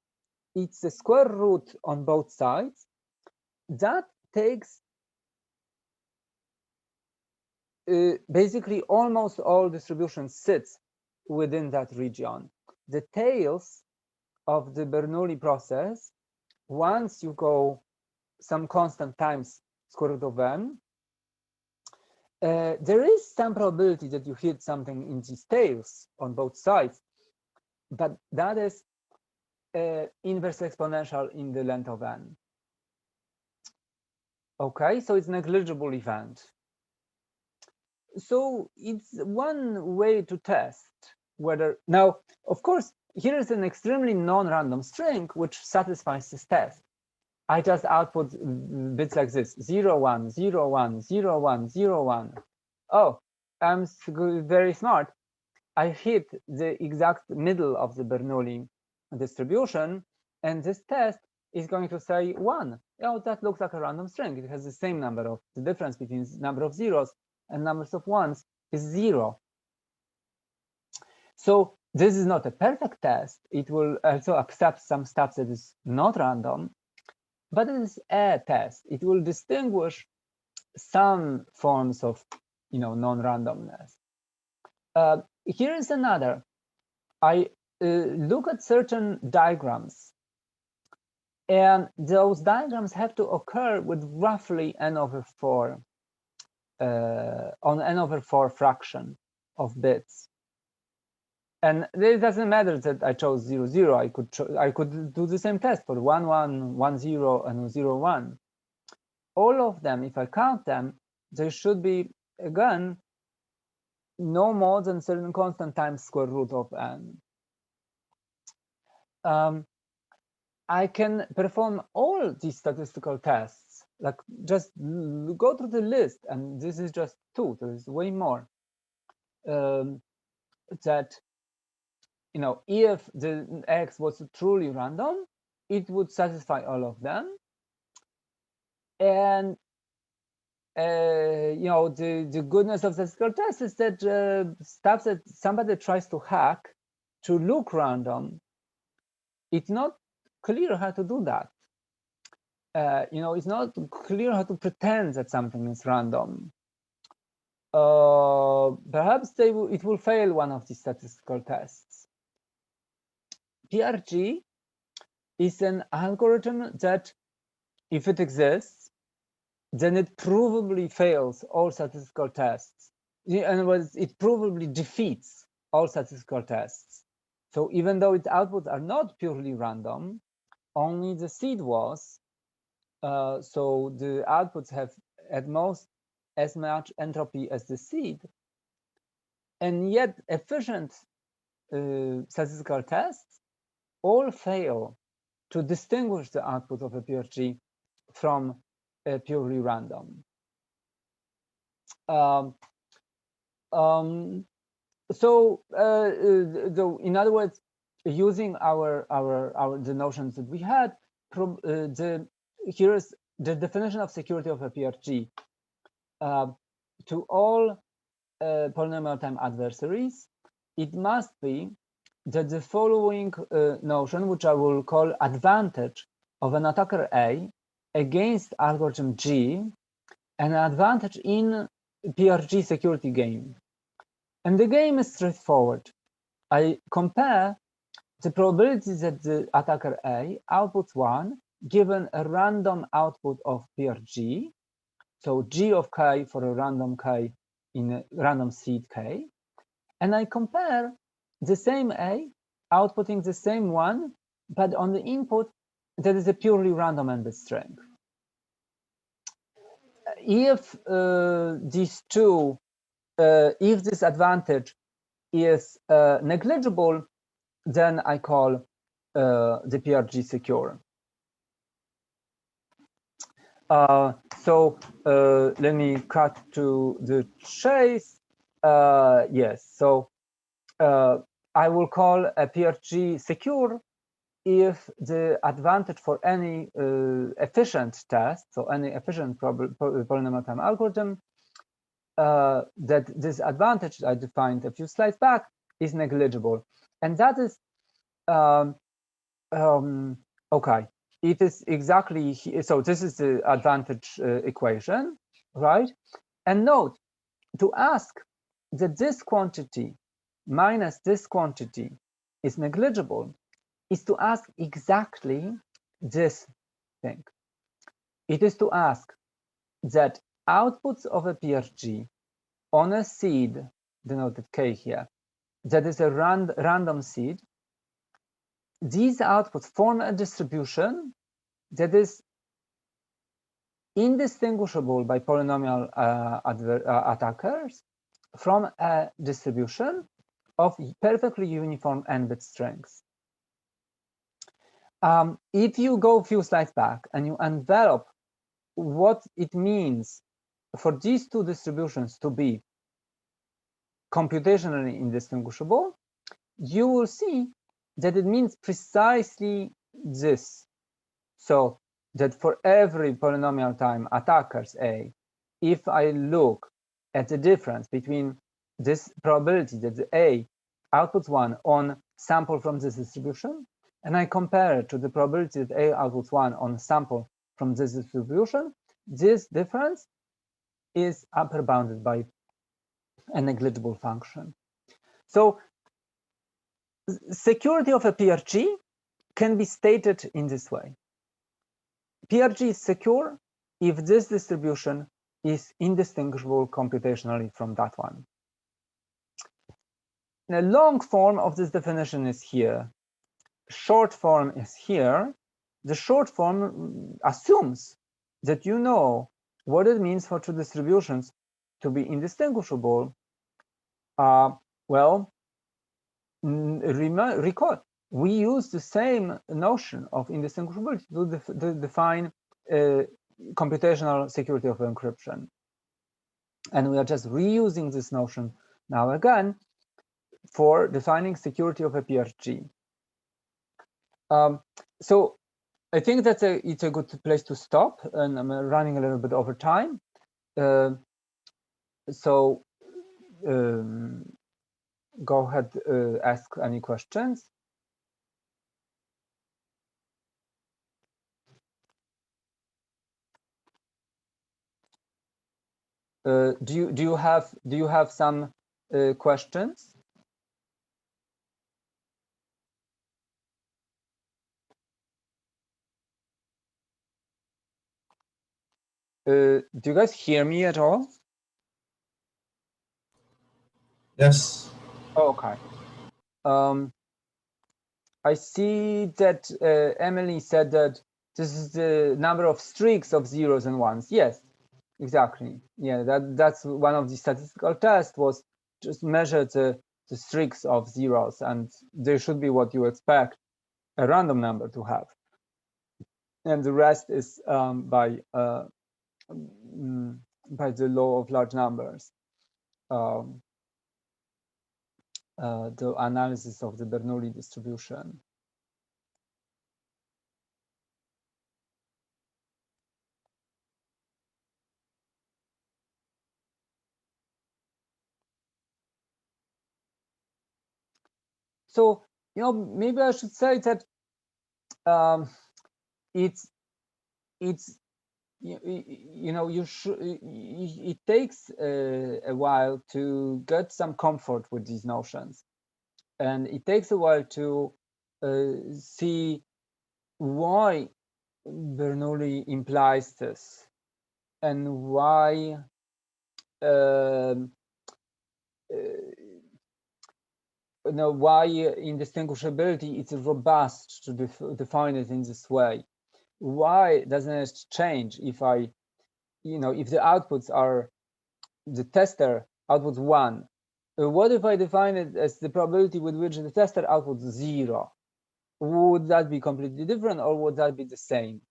it's a square root on both sides. That takes basically almost all distributions sits within that region. The tails of the Bernoulli process, once you go some constant times square root of n, there is some probability that you hit something in these tails on both sides, but that is inverse exponential in the length of n. Okay, so it's negligible event. So it's one way to test whether, now, of course, here is an extremely non-random string which satisfies this test. I just output bits like this: 0, 1, 0, 1, 0, 1, 0, 1. Oh, I'm very smart. I hit the exact middle of the Bernoulli distribution, and this test is going to say 1. Oh, that looks like a random string. It has the same number of, the difference between the number of zeros and numbers of ones is 0. So this is not a perfect test. It will also accept some stuff that is not random, but it is a test. It will distinguish some forms of, non-randomness. Here is another. I look at certain diagrams, and those diagrams have to occur with roughly n over 4 on n over 4 fraction of bits. And it doesn't matter that I chose 0, 0. I could do the same test for 1, 1, 1, 0, and 0, 1. All of them, if I count them, they should be, again, no more than certain constant times square root of n. I can perform all these statistical tests, like just go through the list, and this is just 2. There is way more. That, if the X was truly random, it would satisfy all of them. And the goodness of statistical tests is that stuff that somebody tries to hack to look random, it's not clear how to do that. It's not clear how to pretend that something is random. Perhaps it will fail one of these statistical tests. PRG is an algorithm that, if it exists, then it provably fails all statistical tests. In other words, it provably defeats all statistical tests. So even though its outputs are not purely random, only the seed was, so the outputs have at most as much entropy as the seed, and yet efficient statistical tests all fail to distinguish the output of a PRG from a purely random. So in other words, using the notions that we had, here's the definition of security of a PRG. To all polynomial time adversaries, it must be that the following notion, which I will call advantage of an attacker A against algorithm G, an advantage in PRG security game. And the game is straightforward. I compare the probability that the attacker A outputs 1 given a random output of PRG, so G of K for a random K in a random seed K, and I compare the same A outputting the same 1, but on the input that is a purely random n-bit string. If these two, if this advantage is negligible, then I call the PRG secure. So let me cut to the chase. Yes, so I will call a PRG secure if the advantage for any efficient test, so any efficient polynomial time algorithm, that this advantage I defined a few slides back is negligible. And that is, okay, it is exactly, so this is the advantage equation, right? And note, to ask that this quantity minus this quantity is negligible is to ask exactly this thing. It is to ask that outputs of a PRG on a seed, denoted K here, that is a random seed, these outputs form a distribution that is indistinguishable by polynomial attackers from a distribution of perfectly uniform n-bit strings. if you go a few slides back and you envelop what it means for these two distributions to be computationally indistinguishable, you will see that it means precisely this. So that for every polynomial time attackers A, if I look at the difference between this probability that the A outputs 1 on sample from this distribution, and I compare it to the probability that A outputs 1 on sample from this distribution, this difference is upper bounded by a negligible function. So security of a PRG can be stated in this way. PRG is secure if this distribution is indistinguishable computationally from that one. The long form of this definition is here. Short form is here. The short form assumes that you know what it means for two distributions to be indistinguishable. Well, recall, we use the same notion of indistinguishability to define computational security of encryption. And we are just reusing this notion now again for defining security of a PRG. So I think that it's a good place to stop, and I'm running a little bit over time. So go ahead, ask any questions. Do you have some questions? Do you guys hear me at all? Yes. Oh, okay. I see that Emily said that this is the number of streaks of zeros and ones. Yes, exactly. Yeah, that's one of the statistical tests, was just measure the streaks of zeros, and they should be what you expect a random number to have. And the rest is by the law of large numbers. The analysis of the Bernoulli distribution. So, maybe I should say that it takes a while to get some comfort with these notions, and it takes a while to see why Bernoulli implies this, and why why indistinguishability is robust to define it in this way. Why doesn't it change if I, if the outputs are, the tester outputs 1? What if I define it as the probability with which the tester outputs 0? Would that be completely different, or would that be the same?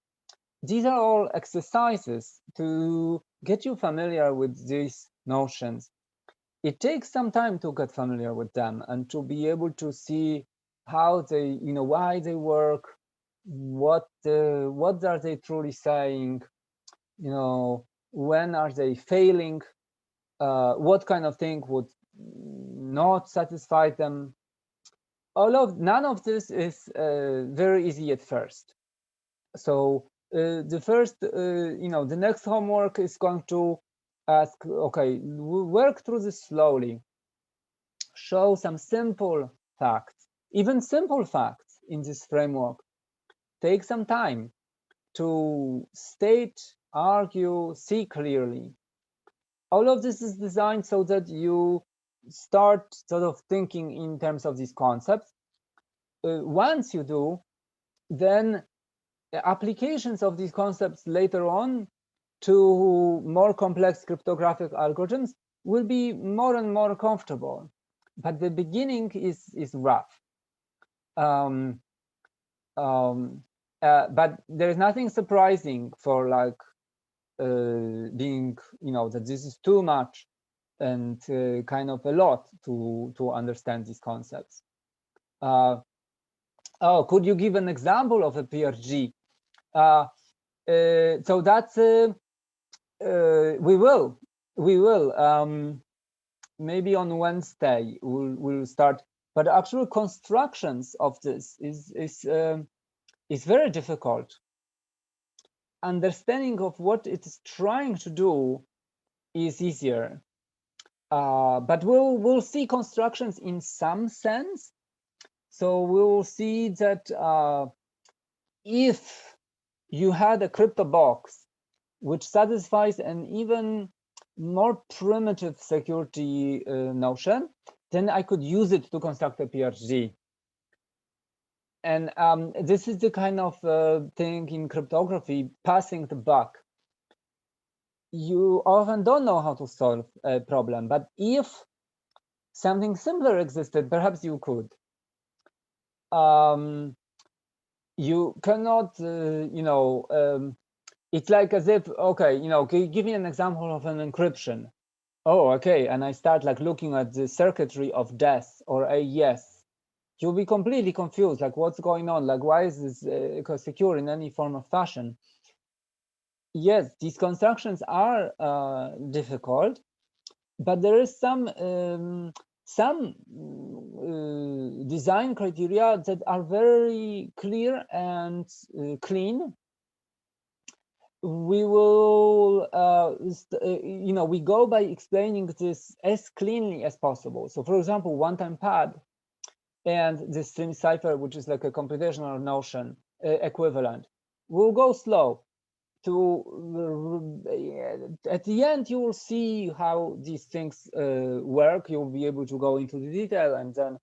These are all exercises to get you familiar with these notions. It takes some time to get familiar with them and to be able to see how they, why they work, what are they truly saying, when are they failing, what kind of thing would not satisfy them. None of this is very easy at first. So the first, the next homework is going to ask, okay, work through this slowly. Show some simple facts, even simple facts in this framework. Take some time to state, argue, see clearly. All of this is designed so that you start sort of thinking in terms of these concepts. Once you do, then applications of these concepts later on to more complex cryptographic algorithms will be more and more comfortable. But the beginning is rough. but there is nothing surprising for like being, that this is too much and kind of a lot to understand these concepts. Oh, could you give an example of a PRG? So that's we will maybe on Wednesday we'll start, but actual constructions of this is very difficult. Understanding of what it is trying to do is easier, but we'll see constructions in some sense. So we'll see that if you had a crypto box which satisfies an even more primitive security notion, then I could use it to construct a PRG. And this is the kind of thing in cryptography, passing the buck. You often don't know how to solve a problem, but if something similar existed, perhaps you could. You cannot, it's like as if, okay, give me an example of an encryption. Oh, okay, and I start like looking at the circuitry of DES or AES. You'll be completely confused, like what's going on? Like, why is this secure in any form of fashion? Yes, these constructions are difficult, but there is some design criteria that are very clear and clean. We will, we go by explaining this as cleanly as possible. So, for example, one-time pad and the stream cipher, which is like a computational notion equivalent, will go slow. At the end, you will see how these things work. You'll be able to go into the detail and then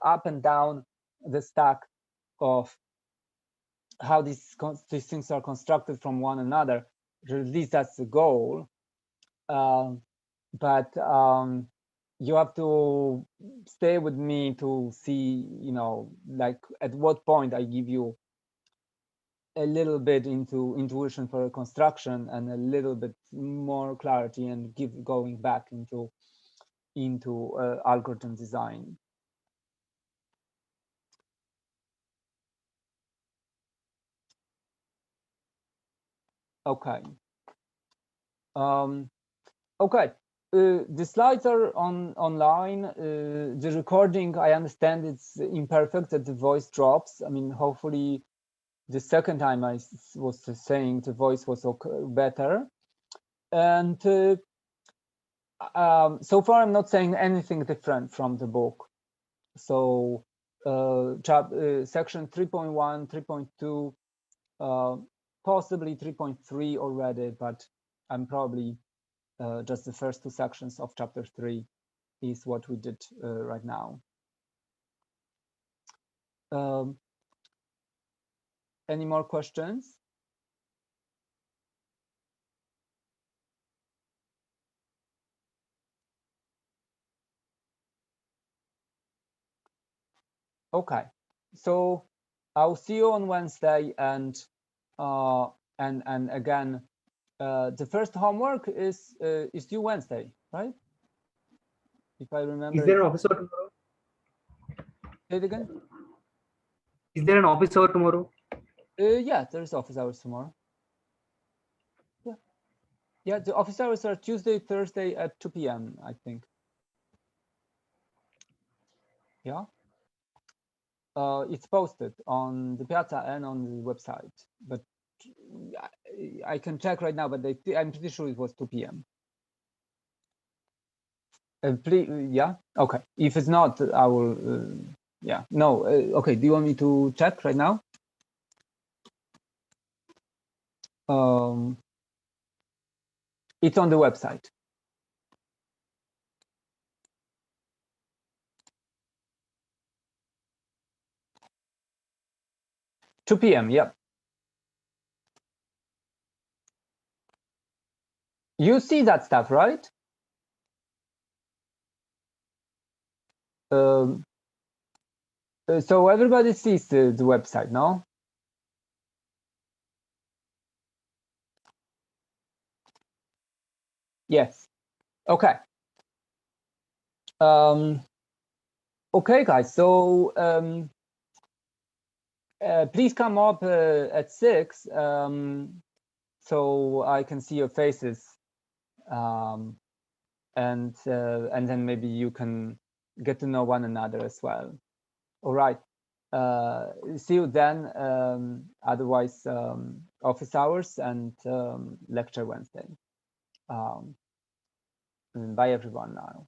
up and down the stack of how these things are constructed from one another. At least that's the goal. But you have to stay with me to see, like at what point I give you a little bit into intuition for a construction and a little bit more clarity and going back into algorithm design. Okay. Okay. The slides are online. The recording, I understand it's imperfect, that the voice drops. I mean, hopefully the second time I was saying the voice was better. And so far I'm not saying anything different from the book. So section 3.1, 3.2, possibly 3.3 already, but I'm probably just the first two sections of chapter 3 is what we did right now. Any more questions? Okay, so I'll see you on Wednesday, and again, the first homework is due Wednesday, right? If I remember. Is there an office hour tomorrow? Say it again. Is there an office hour tomorrow? Yeah, there is office hours tomorrow. Yeah, the office hours are Tuesday, Thursday at 2 p.m. I think. Yeah. It's posted on the Piazza and on the website, but I can check right now, but I'm pretty sure it was 2 p.m. Please, yeah, okay. If it's not, I will, yeah, no, okay. Do you want me to check right now? It's on the website. Two p.m. Yeah. You see that stuff, right? So everybody sees the website, no? Yes. Okay. Okay, guys. So please come up at 6, so I can see your faces, and then maybe you can get to know one another as well. All right. See you then. Otherwise, office hours and lecture Wednesday. Bye everyone now.